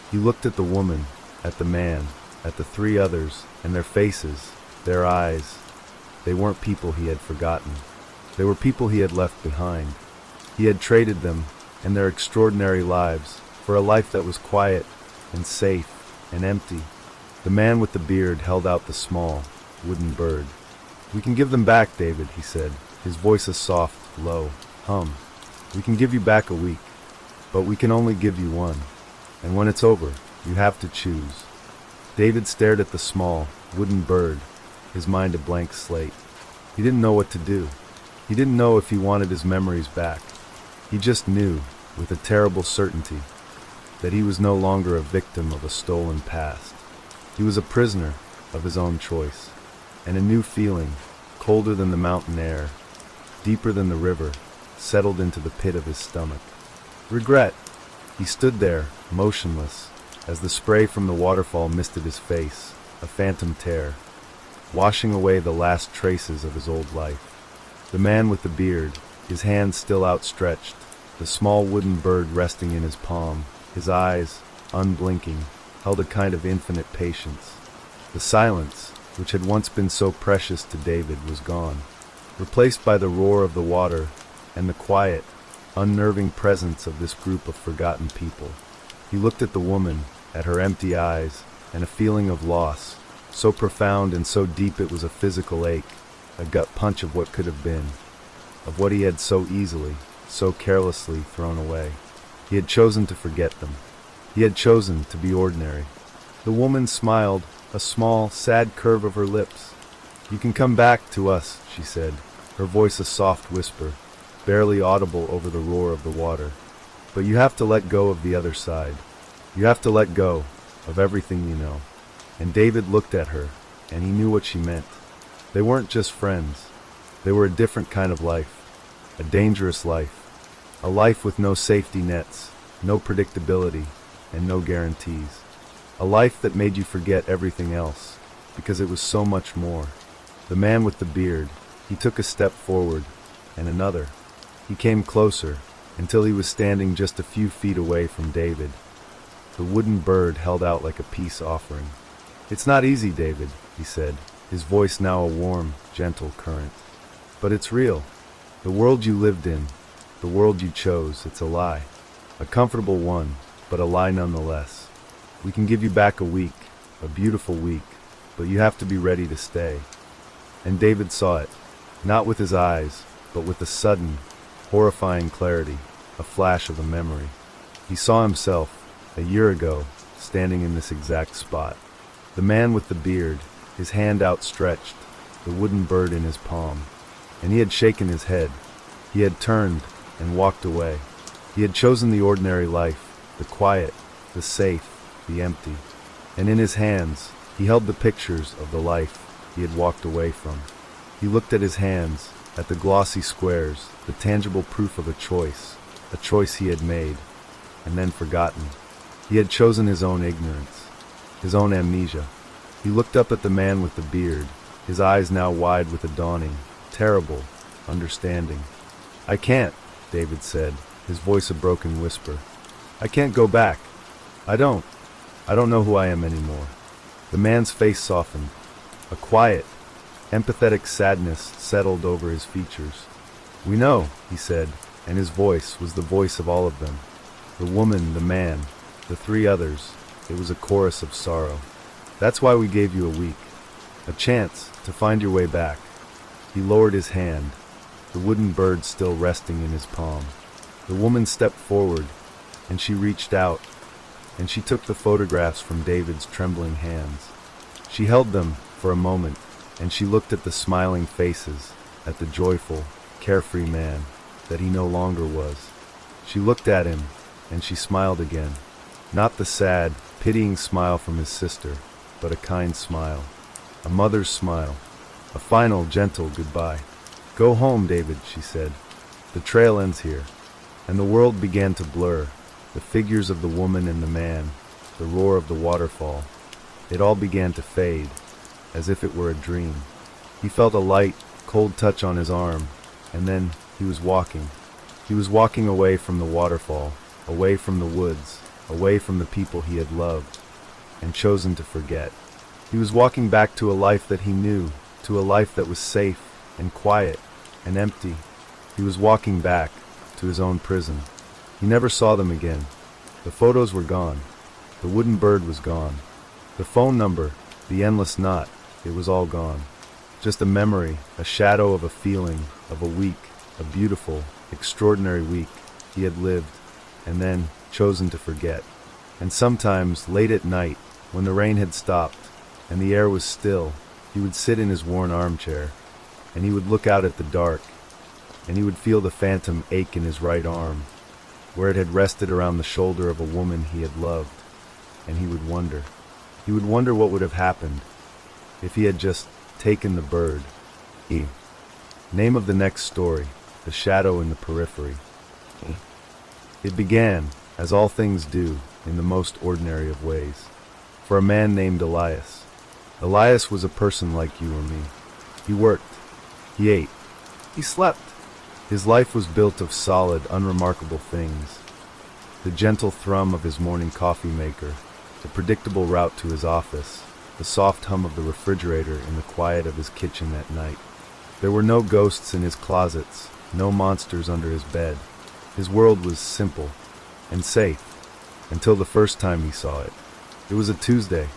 Speaker 1: He looked at the woman, at the man, at the three others, and their faces, their eyes. They weren't people he had forgotten. They were people he had left behind. He had traded them, and their extraordinary lives, for a life that was quiet, and safe, and empty. The man with the beard held out the small, wooden bird. "We can give them back, David," he said, his voice a soft, low hum. "We can give you back a week, but we can only give you one. And when it's over, you have to choose." David stared at the small, wooden bird, his mind a blank slate. He didn't know what to do. He didn't know if he wanted his memories back. He just knew, with a terrible certainty, that he was no longer a victim of a stolen past. He was a prisoner of his own choice, and a new feeling, colder than the mountain air, deeper than the river, settled into the pit of his stomach. Regret. He stood there, motionless, as the spray from the waterfall misted his face, a phantom tear, washing away the last traces of his old life. The man with the beard, his hands still outstretched, the small wooden bird resting in his palm, his eyes, unblinking, held a kind of infinite patience. The silence, which had once been so precious to David, was gone, replaced by the roar of the water and the quiet, unnerving presence of this group of forgotten people. He looked at the woman, at her empty eyes, and a feeling of loss, so profound and so deep it was a physical ache, a gut punch of what could have been, of what he had so easily, so carelessly thrown away. He had chosen to forget them. He had chosen to be ordinary. The woman smiled, a small, sad curve of her lips. "You can come back to us," she said, her voice a soft whisper, barely audible over the roar of the water. "But you have to let go of the other side. You have to let go of everything you know." And David looked at her, and he knew what she meant. They weren't just friends. They were a different kind of life. A dangerous life. A life with no safety nets, no predictability, and no guarantees. A life that made you forget everything else, because it was so much more. The man with the beard, he took a step forward, and another. He came closer, until he was standing just a few feet away from David. The wooden bird held out like a peace offering. "It's not easy, David," he said, his voice now a warm, gentle current. "But it's real. The world you lived in, the world you chose, it's a lie. A comfortable one, but a lie nonetheless. We can give you back a week, a beautiful week, but you have to be ready to stay." And David saw it, not with his eyes, but with a sudden, horrifying clarity, a flash of a memory. He saw himself, a year ago, standing in this exact spot. The man with the beard, his hand outstretched, the wooden bird in his palm. And he had shaken his head. He had turned and walked away. He had chosen the ordinary life, the quiet, the safe, the empty. And in his hands, he held the pictures of the life he had walked away from. He looked at his hands, at the glossy squares, the tangible proof of a choice he had made, and then forgotten. He had chosen his own ignorance, his own amnesia. He looked up at the man with the beard, his eyes now wide with a dawning, terrible, understanding. "I can't," David said, his voice a broken whisper. "I can't go back. I don't know who I am anymore." The man's face softened. A quiet, empathetic sadness settled over his features. "We know," he said, and his voice was the voice of all of them. The woman, the man, the three others. It was a chorus of sorrow. "That's why we gave you a week. A chance to find your way back." He lowered his hand, the wooden bird still resting in his palm. The woman stepped forward, and she reached out, and she took the photographs from David's trembling hands. She held them for a moment, and she looked at the smiling faces, at the joyful, carefree man that he no longer was. She looked at him, and she smiled again. Not the sad, pitying smile from his sister, but a kind smile. A mother's smile. A final, gentle goodbye. "Go home, David," she said. "The trail ends here." And the world began to blur. The figures of the woman and the man, the roar of the waterfall. It all began to fade, as if it were a dream. He felt a light, cold touch on his arm, and then he was walking. He was walking away from the waterfall, away from the woods, away from the people he had loved and chosen to forget. He was walking back to a life that he knew, to a life that was safe and quiet and empty. He was walking back to his own prison. He never saw them again. The photos were gone. The wooden bird was gone. The phone number, the endless knot, it was all gone. Just a memory, a shadow of a feeling, of a week, a beautiful, extraordinary week he had lived and then chosen to forget. And sometimes, late at night, when the rain had stopped and the air was still, he would sit in his worn armchair, and he would look out at the dark, and he would feel the phantom ache in his right arm, where it had rested around the shoulder of a woman he had loved, and he would wonder. He would wonder what would have happened if he had just taken the bird. Name of the next story, The Shadow in the Periphery. It began, as all things do, in the most ordinary of ways, for a man named Elias. Elias was a person like you or me. He worked. He ate. He slept. His life was built of solid, unremarkable things. The gentle thrum of his morning coffee maker, the predictable route to his office, the soft hum of the refrigerator in the quiet of his kitchen at night. There were no ghosts in his closets, no monsters under his bed. His world was simple and safe, until the first time he saw it. It was a Tuesday.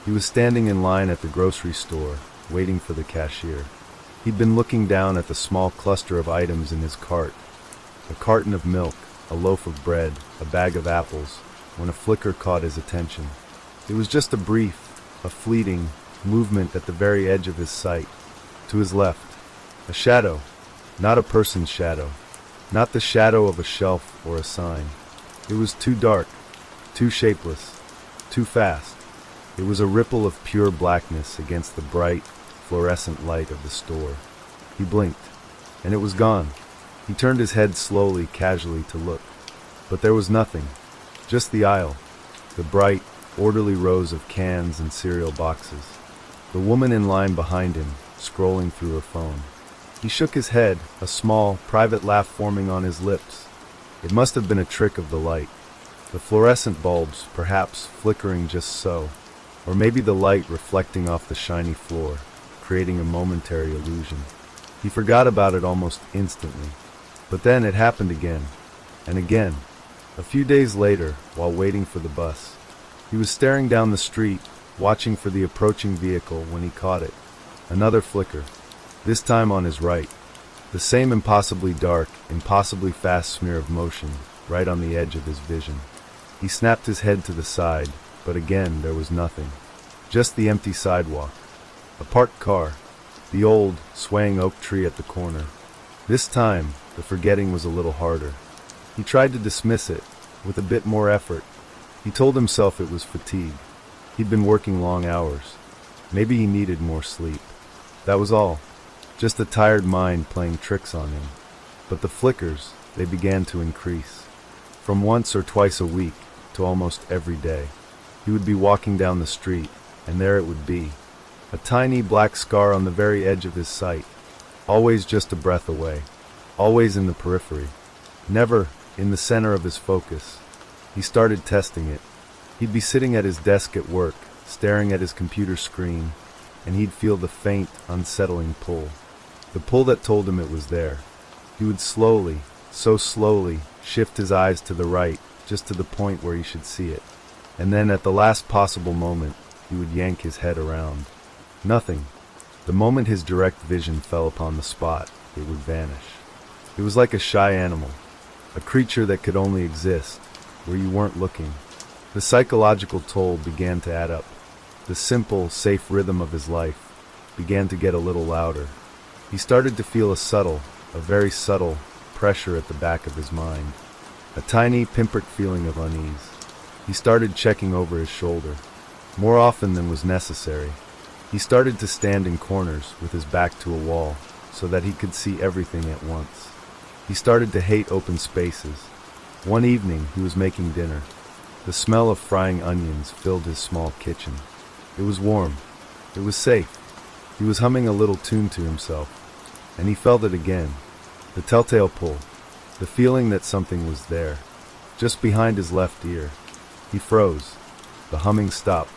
Speaker 1: He was standing in line at the grocery store, waiting for the cashier. He'd been looking down at the small cluster of items in his cart. A carton of milk, a loaf of bread, a bag of apples, when a flicker caught his attention. It was just a brief, a fleeting movement at the very edge of his sight. To his left, a shadow, not a person's shadow, not the shadow of a shelf or a sign. It was too dark, too shapeless, too fast. It was a ripple of pure blackness against the bright, fluorescent light of the store. He blinked, and it was gone. He turned his head slowly, casually to look. But there was nothing. Just the aisle. The bright, orderly rows of cans and cereal boxes. The woman in line behind him, scrolling through her phone. He shook his head, a small, private laugh forming on his lips. It must have been a trick of the light. The fluorescent bulbs, perhaps, flickering just so. Or maybe the light reflecting off the shiny floor, creating a momentary illusion. He forgot about it almost instantly. But then it happened again, and again. A few days later, while waiting for the bus, he was staring down the street, watching for the approaching vehicle when he caught it. Another flicker, this time on his right. The same impossibly dark, impossibly fast smear of motion, right on the edge of his vision. He snapped his head to the side, but again there was nothing. Just the empty sidewalk. A parked car. The old, swaying oak tree at the corner. This time, the forgetting was a little harder. He tried to dismiss it, with a bit more effort. He told himself it was fatigue. He'd been working long hours. Maybe he needed more sleep. That was all. Just a tired mind playing tricks on him. But the flickers, they began to increase. From once or twice a week to almost every day. He would be walking down the street, and there it would be. A tiny black scar on the very edge of his sight. Always just a breath away. Always in the periphery. Never in the center of his focus. He started testing it. He'd be sitting at his desk at work, staring at his computer screen, and he'd feel the faint, unsettling pull. The pull that told him it was there. He would slowly, so slowly, shift his eyes to the right, just to the point where he should see it. And then at the last possible moment, he would yank his head around. Nothing. The moment his direct vision fell upon the spot, it would vanish. It was like a shy animal, a creature that could only exist where you weren't looking. The psychological toll began to add up. The simple, safe rhythm of his life began to get a little louder. He started to feel a very subtle pressure at the back of his mind. A tiny, pinprick feeling of unease. He started checking over his shoulder, more often than was necessary. He started to stand in corners with his back to a wall so that he could see everything at once. He started to hate open spaces. One evening, he was making dinner. The smell of frying onions filled his small kitchen. It was warm. It was safe. He was humming a little tune to himself. And he felt it again. The telltale pull. The feeling that something was there. Just behind his left ear. He froze. The humming stopped.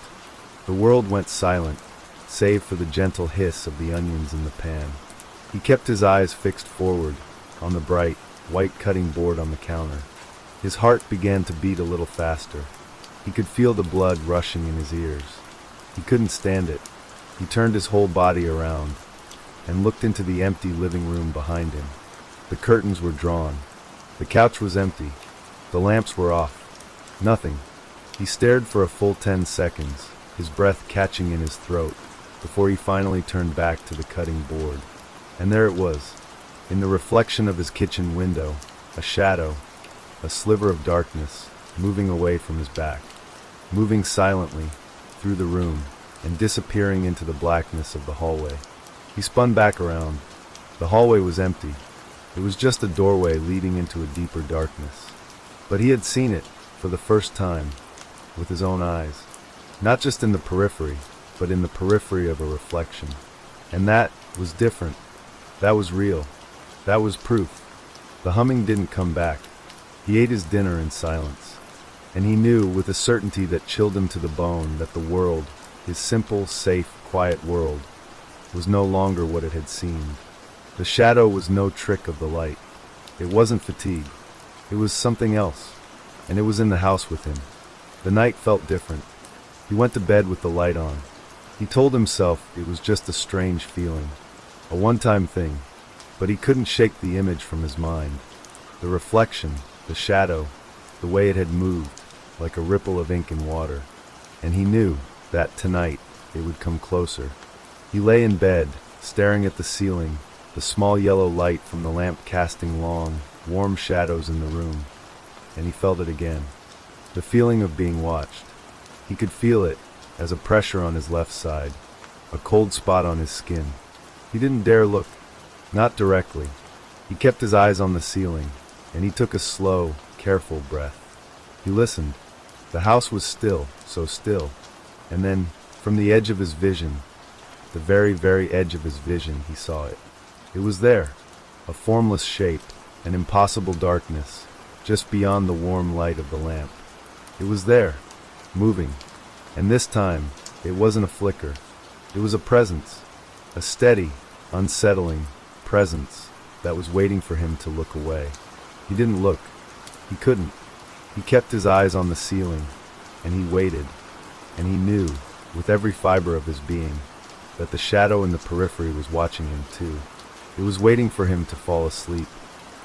Speaker 1: The world went silent, save for the gentle hiss of the onions in the pan. He kept his eyes fixed forward, on the bright, white cutting board on the counter. His heart began to beat a little faster. He could feel the blood rushing in his ears. He couldn't stand it. He turned his whole body around and looked into the empty living room behind him. The curtains were drawn. The couch was empty. The lamps were off. Nothing. He stared for a full 10 seconds, his breath catching in his throat, before he finally turned back to the cutting board. And there it was, in the reflection of his kitchen window, a shadow, a sliver of darkness, moving away from his back, moving silently through the room and disappearing into the blackness of the hallway. He spun back around. The hallway was empty. It was just a doorway leading into a deeper darkness. But he had seen it, for the first time, with his own eyes. Not just in the periphery, but in the periphery of a reflection. And that was different. That was real. That was proof. The humming didn't come back. He ate his dinner in silence. And he knew, with a certainty that chilled him to the bone, that the world, his simple, safe, quiet world, was no longer what it had seemed. The shadow was no trick of the light. It wasn't fatigue. It was something else. And it was in the house with him. The night felt different. He went to bed with the light on. He told himself it was just a strange feeling, a one-time thing, but he couldn't shake the image from his mind. The reflection, the shadow, the way it had moved, like a ripple of ink in water. And he knew that tonight it would come closer. He lay in bed, staring at the ceiling, the small yellow light from the lamp casting long, warm shadows in the room. And he felt it again. The feeling of being watched. He could feel it, as a pressure on his left side, a cold spot on his skin. He didn't dare look, not directly. He kept his eyes on the ceiling, and he took a slow, careful breath. He listened. The house was still, so still. And then, from the edge of his vision, the very, very edge of his vision, he saw it. It was there, a formless shape, an impossible darkness, just beyond the warm light of the lamp. It was there, moving, and this time, it wasn't a flicker. It was a presence, a steady, unsettling presence that was waiting for him to look away. He didn't look. He couldn't. He kept his eyes on the ceiling, and he waited, and he knew, with every fiber of his being, that the shadow in the periphery was watching him too. It was waiting for him to fall asleep,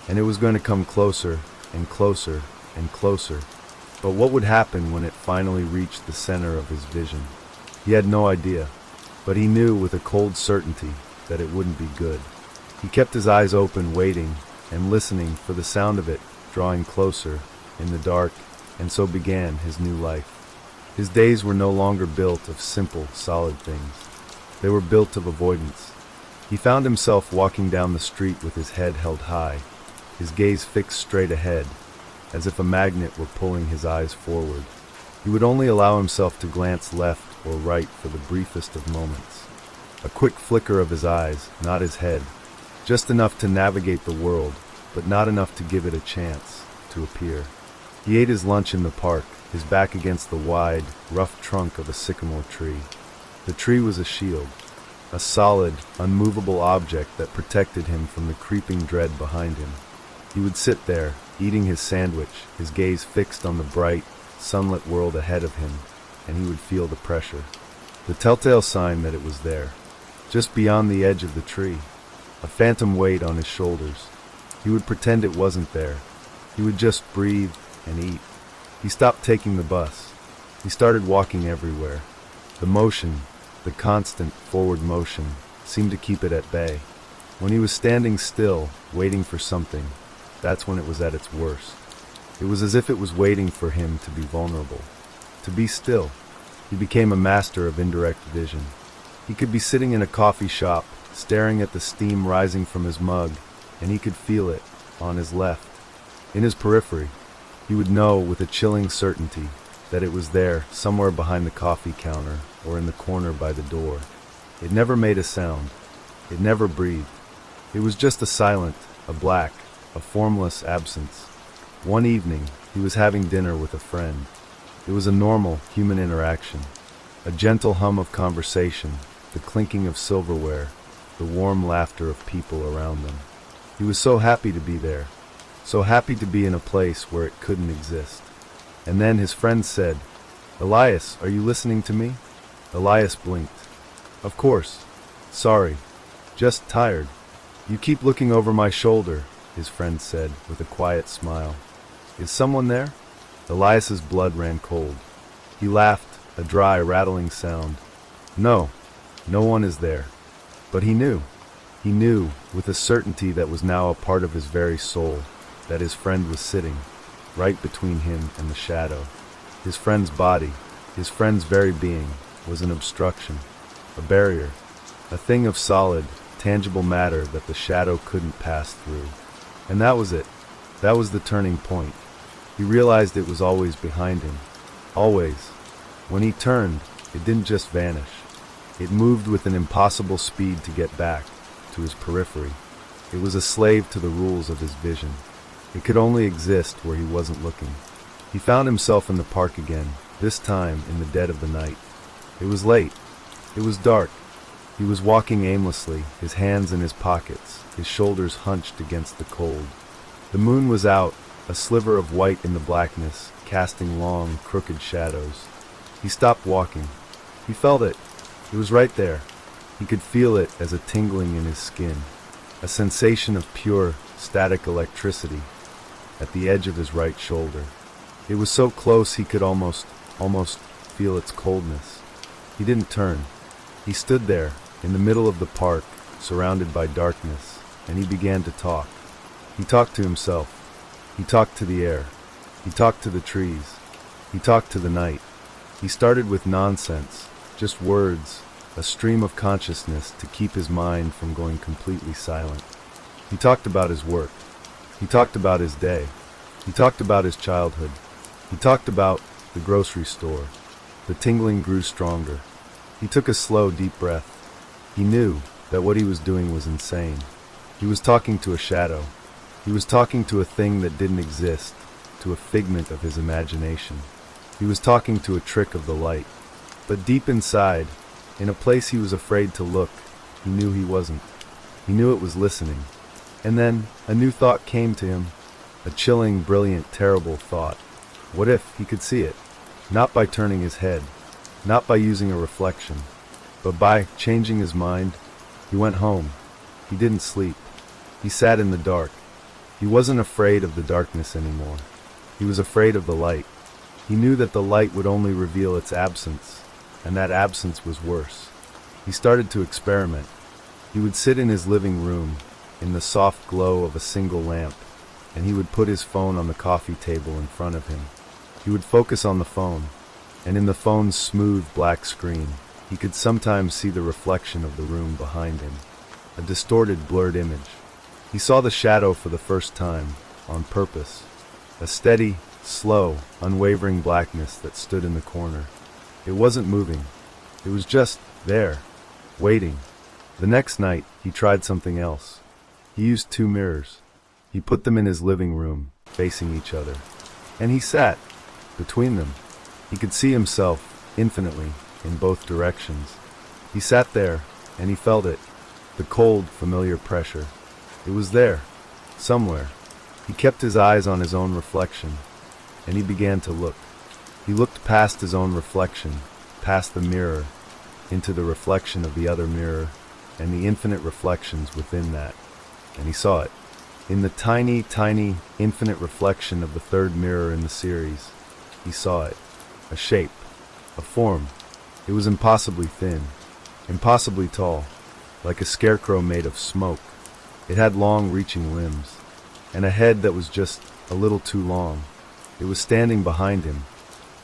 Speaker 1: and it was going to come closer and closer and closer. But what would happen when it finally reached the center of his vision? He had no idea, but he knew with a cold certainty that it wouldn't be good. He kept his eyes open, waiting and listening for the sound of it drawing closer in the dark, and so began his new life. His days were no longer built of simple, solid things. They were built of avoidance. He found himself walking down the street with his head held high, his gaze fixed straight ahead, as if a magnet were pulling his eyes forward. He would only allow himself to glance left or right for the briefest of moments. A quick flicker of his eyes, not his head, just enough to navigate the world, but not enough to give it a chance to appear. He ate his lunch in the park, his back against the wide, rough trunk of a sycamore tree. The tree was a shield, a solid, unmovable object that protected him from the creeping dread behind him. He would sit there, eating his sandwich, his gaze fixed on the bright, sunlit world ahead of him, and he would feel the pressure. The telltale sign that it was there, just beyond the edge of the tree, a phantom weight on his shoulders. He would pretend it wasn't there. He would just breathe and eat. He stopped taking the bus. He started walking everywhere. The motion, the constant forward motion, seemed to keep it at bay. When he was standing still, waiting for something, that's when it was at its worst. It was as if it was waiting for him to be vulnerable, to be still. He became a master of indirect vision. He could be sitting in a coffee shop, staring at the steam rising from his mug, and he could feel it on his left. In his periphery, he would know with a chilling certainty that it was there, somewhere behind the coffee counter or in the corner by the door. It never made a sound. It never breathed. It was just a silent, a black, a formless absence. One evening, he was having dinner with a friend. It was a normal human interaction, a gentle hum of conversation, the clinking of silverware, the warm laughter of people around them. He was so happy to be there, so happy to be in a place where it couldn't exist. And then his friend said, "Elias, are you listening to me?" Elias blinked. "Of course. Sorry. Just tired." "You keep looking over my shoulder," his friend said with a quiet smile. "Is someone there?" Elias's blood ran cold. He laughed, a dry, rattling sound. "No, no one is there." But he knew. He knew, with a certainty that was now a part of his very soul, that his friend was sitting, right between him and the shadow. His friend's body, his friend's very being, was an obstruction, a barrier, a thing of solid, tangible matter that the shadow couldn't pass through. And that was it. That was the turning point. He realized it was always behind him. Always. When he turned, it didn't just vanish. It moved with an impossible speed to get back, to his periphery. It was a slave to the rules of his vision. It could only exist where he wasn't looking. He found himself in the park again, this time in the dead of the night. It was late. It was dark. He was walking aimlessly, his hands in his pockets, his shoulders hunched against the cold. The moon was out, a sliver of white in the blackness, casting long, crooked shadows. He stopped walking. He felt it. It was right there. He could feel it as a tingling in his skin, a sensation of pure, static electricity at the edge of his right shoulder. It was so close he could almost feel its coldness. He didn't turn. He stood there, in the middle of the park, surrounded by darkness, and he began to talk. He talked to himself. He talked to the air. He talked to the trees. He talked to the night. He started with nonsense, just words, a stream of consciousness to keep his mind from going completely silent. He talked about his work. He talked about his day. He talked about his childhood. He talked about the grocery store. The tingling grew stronger. He took a slow, deep breath. He knew that what he was doing was insane. He was talking to a shadow. He was talking to a thing that didn't exist, to a figment of his imagination. He was talking to a trick of the light. But deep inside, in a place he was afraid to look, he knew he wasn't. He knew it was listening. And then a new thought came to him, a chilling, brilliant, terrible thought. What if he could see it? Not by turning his head, not by using a reflection, but by changing his mind. He went home. He didn't sleep. He sat in the dark. He wasn't afraid of the darkness anymore. He was afraid of the light. He knew that the light would only reveal its absence, and that absence was worse. He started to experiment. He would sit in his living room, in the soft glow of a single lamp, and he would put his phone on the coffee table in front of him. He would focus on the phone, and in the phone's smooth black screen, he could sometimes see the reflection of the room behind him, a distorted, blurred image. He saw the shadow for the first time, on purpose, a steady, slow, unwavering blackness that stood in the corner. It wasn't moving. It was just there, waiting. The next night, he tried something else. He used 2 mirrors. He put them in his living room, facing each other. And he sat between them. He could see himself infinitely in both directions. He sat there, and he felt it, the cold, familiar pressure. It was there, somewhere. He kept his eyes on his own reflection, and he began to look. He looked past his own reflection, past the mirror, into the reflection of the other mirror, and the infinite reflections within that. And he saw it. In the tiny, tiny, infinite reflection of the 3rd mirror in the series, he saw it. A shape, a form. It was impossibly thin, impossibly tall, like a scarecrow made of smoke. It had long, reaching limbs, and a head that was just a little too long. It was standing behind him,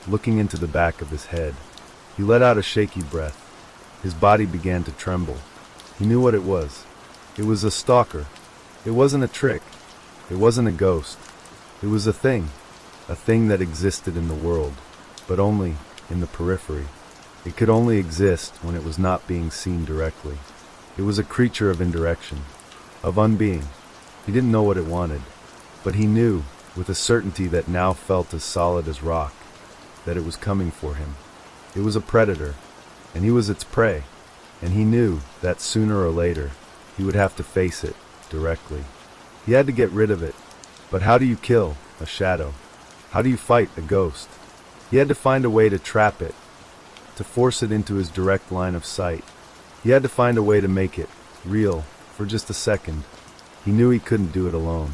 Speaker 1: looking into the back of his head. He let out a shaky breath. His body began to tremble. He knew what it was. It was a stalker. It wasn't a trick. It wasn't a ghost. It was a thing that existed in the world, but only in the periphery. It could only exist when it was not being seen directly. It was a creature of indirection, of unbeing. He didn't know what it wanted, but he knew, with a certainty that now felt as solid as rock, that it was coming for him. It was a predator, and he was its prey, and he knew that sooner or later he would have to face it directly. He had to get rid of it. But how do you kill a shadow? How do you fight a ghost? He had to find a way to trap it, to force it into his direct line of sight. He had to find a way to make it real for just a second. He knew he couldn't do it alone.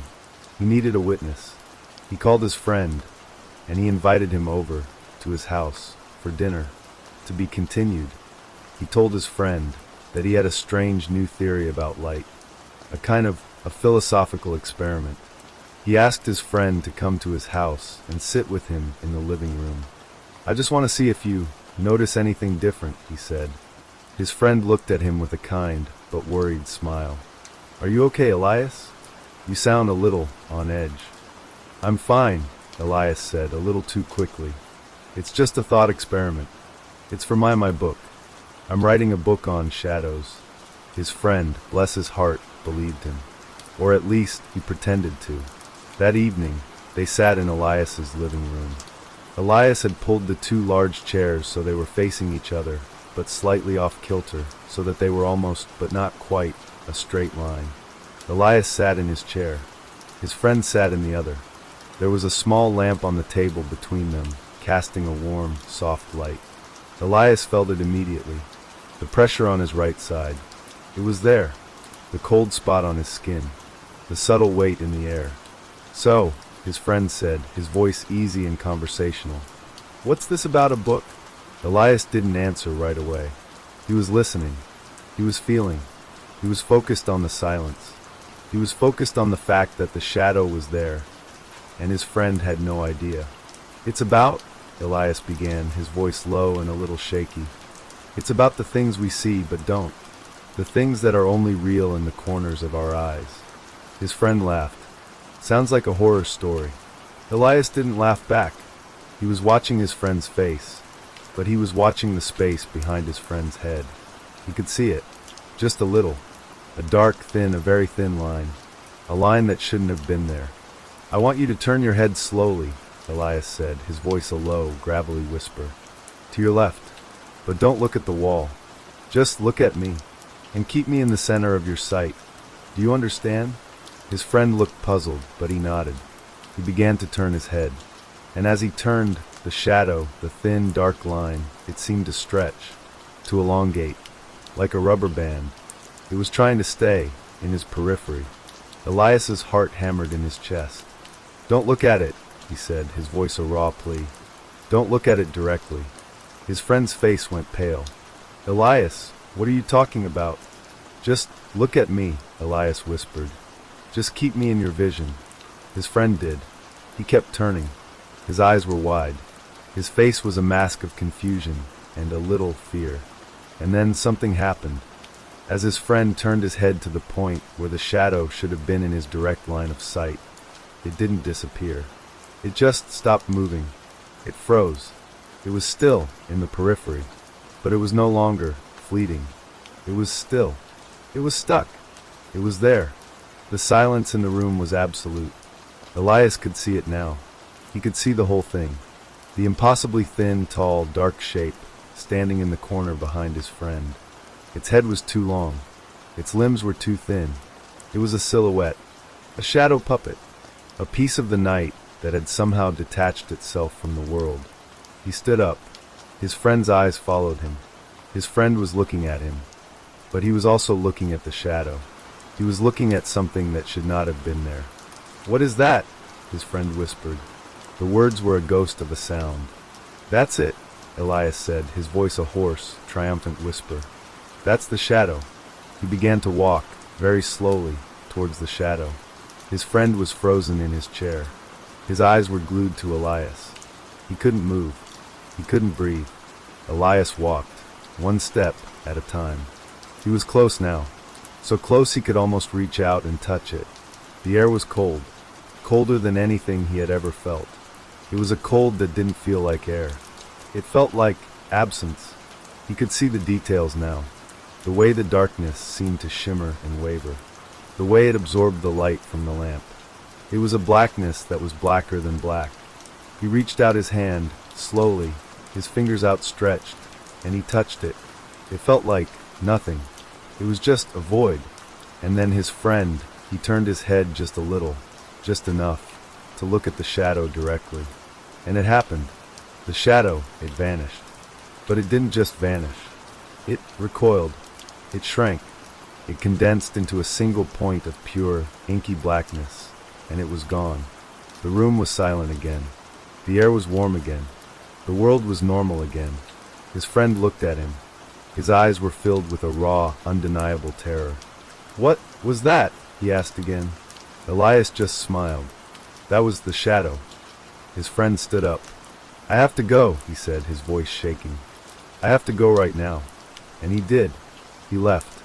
Speaker 1: He needed a witness. He called his friend, and he invited him over to his house for dinner. To be continued. He told his friend that he had a strange new theory about light, a kind of a philosophical experiment. He asked his friend to come to his house and sit with him in the living room. "I just want to see if you notice anything different," he said. His friend looked at him with a kind but worried smile. "Are you okay, Elias? You sound a little on edge." "I'm fine," Elias said, a little too quickly. "It's just a thought experiment. It's for my book. I'm writing a book on shadows." His friend, bless his heart, believed him. Or at least he pretended to. That evening, they sat in Elias's living room. Elias had pulled the 2 large chairs so they were facing each other, but slightly off kilter, so that they were almost, but not quite, a straight line. Elias sat in his chair. His friend sat in the other. There was a small lamp on the table between them, casting a warm, soft light. Elias felt it immediately. The pressure on his right side. It was there. The cold spot on his skin. The subtle weight in the air. "So," his friend said, his voice easy and conversational, "what's this about a book?" Elias didn't answer right away. He was listening. He was feeling. He was focused on the silence. He was focused on the fact that the shadow was there, and his friend had no idea. "It's about," Elias began, his voice low and a little shaky. "It's about the things we see but don't. The things that are only real in the corners of our eyes." His friend laughed. "Sounds like a horror story." Elias didn't laugh back. He was watching his friend's face, but he was watching the space behind his friend's head. He could see it, just a little. A dark, a very thin line. A line that shouldn't have been there. "I want you to turn your head slowly," Elias said, his voice a low, gravelly whisper. "To your left. But don't look at the wall. Just look at me, and keep me in the center of your sight. Do you understand?" His friend looked puzzled, but he nodded. He began to turn his head. And as he turned, the shadow, the thin, dark line, it seemed to stretch, to elongate, like a rubber band. It was trying to stay, in his periphery. Elias's heart hammered in his chest. "Don't look at it," he said, his voice a raw plea. "Don't look at it directly." His friend's face went pale. "Elias, what are you talking about?" "Just look at me," Elias whispered. "Just keep me in your vision." His friend did. He kept turning. His eyes were wide. His face was a mask of confusion and a little fear. And then something happened. As his friend turned his head to the point where the shadow should have been in his direct line of sight, it didn't disappear. It just stopped moving. It froze. It was still in the periphery, but it was no longer fleeting. It was still. It was stuck. It was there. The silence in the room was absolute. Elias could see it now. He could see the whole thing. The impossibly thin, tall, dark shape standing in the corner behind his friend. Its head was too long. Its limbs were too thin. It was a silhouette, a shadow puppet, a piece of the night that had somehow detached itself from the world. He stood up. His friend's eyes followed him. His friend was looking at him, but he was also looking at the shadow. He was looking at something that should not have been there. "What is that?" his friend whispered. The words were a ghost of a sound. "That's it," Elias said, his voice a hoarse, triumphant whisper. "That's the shadow." He began to walk, very slowly, towards the shadow. His friend was frozen in his chair. His eyes were glued to Elias. He couldn't move. He couldn't breathe. Elias walked, one step at a time. He was close now, so close he could almost reach out and touch it. The air was cold, colder than anything he had ever felt. It was a cold that didn't feel like air. It felt like absence. He could see the details now. The way the darkness seemed to shimmer and waver. The way it absorbed the light from the lamp. It was a blackness that was blacker than black. He reached out his hand, slowly, his fingers outstretched, and he touched it. It felt like nothing. It was just a void. And then his friend, he turned his head just a little, just enough, to look at the shadow directly. And it happened. The shadow, it vanished. But it didn't just vanish. It recoiled. It shrank. It condensed into a single point of pure, inky blackness, and it was gone. The room was silent again. The air was warm again. The world was normal again. His friend looked at him. His eyes were filled with a raw, undeniable terror. "What was that?" he asked again. Elias just smiled. "That was the shadow." His friend stood up. "I have to go," he said, his voice shaking. "I have to go right now." And he did. He left.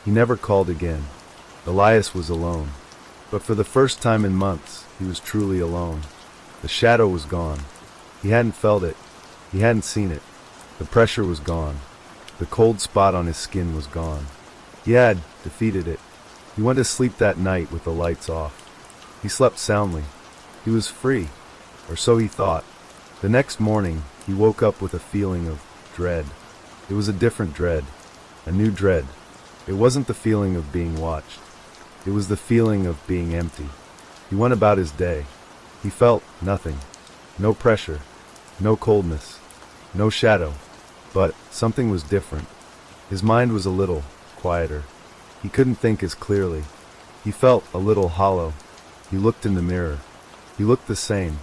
Speaker 1: He never called again. Elias was alone. But for the first time in months, he was truly alone. The shadow was gone. He hadn't felt it. He hadn't seen it. The pressure was gone. The cold spot on his skin was gone. He had defeated it. He went to sleep that night with the lights off. He slept soundly. He was free, or so he thought. The next morning, he woke up with a feeling of dread. It was a different dread, a new dread. It wasn't the feeling of being watched. It was the feeling of being empty. He went about his day. He felt nothing. No pressure. No coldness. No shadow. But something was different. His mind was a little quieter. He couldn't think as clearly. He felt a little hollow. He looked in the mirror. He looked the same.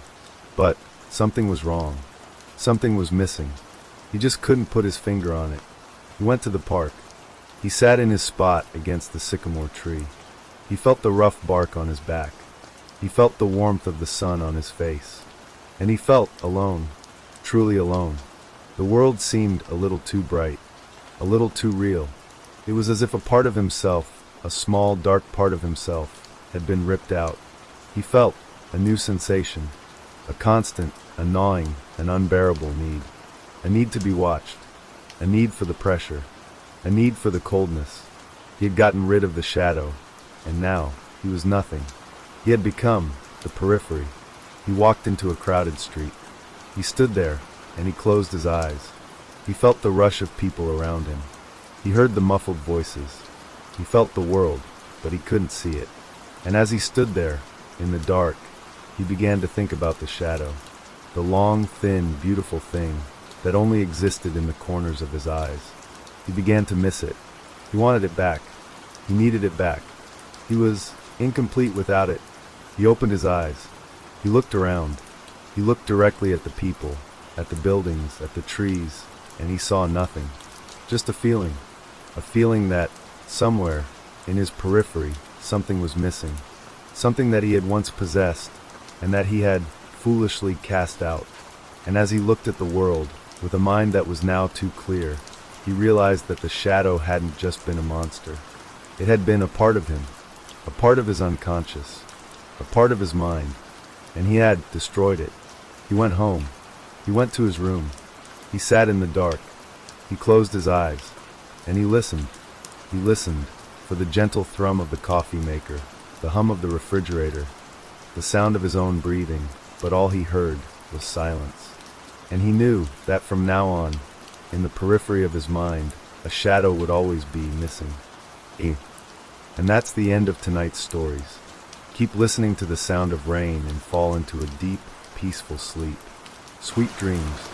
Speaker 1: But something was wrong. Something was missing. He just couldn't put his finger on it. He went to the park. He sat in his spot against the sycamore tree. He felt the rough bark on his back. He felt the warmth of the sun on his face. And he felt alone. truly alone. The world seemed a little too bright, a little too real. It was as if a part of himself, a small, dark part of himself, had been ripped out. He felt a new sensation, a constant, a gnawing, an unbearable need. A need to be watched, a need for the pressure, a need for the coldness. He had gotten rid of the shadow, and now he was nothing. He had become the periphery. He walked into a crowded street. He stood there, and he closed his eyes. He felt the rush of people around him. He heard the muffled voices. He felt the world, but he couldn't see it. And as he stood there, in the dark, he began to think about the shadow, the long, thin, beautiful thing that only existed in the corners of his eyes. He began to miss it. He wanted it back. He needed it back. He was incomplete without it. He opened his eyes. He looked around. He looked directly at the people, at the buildings, at the trees, and he saw nothing. Just a feeling that somewhere in his periphery something was missing, something that he had once possessed and that he had foolishly cast out. And as he looked at the world with a mind that was now too clear, he realized that the shadow hadn't just been a monster. It had been a part of him, a part of his unconscious, a part of his mind, and he had destroyed it. He went home. He went to his room. He sat in the dark. He closed his eyes, and he listened. He listened for the gentle thrum of the coffee maker, the hum of the refrigerator, the sound of his own breathing, but all he heard was silence. And he knew that from now on, in the periphery of his mind, a shadow would always be missing. And that's the end of tonight's stories. Keep listening to the sound of rain and fall into a deep, peaceful sleep. Sweet dreams.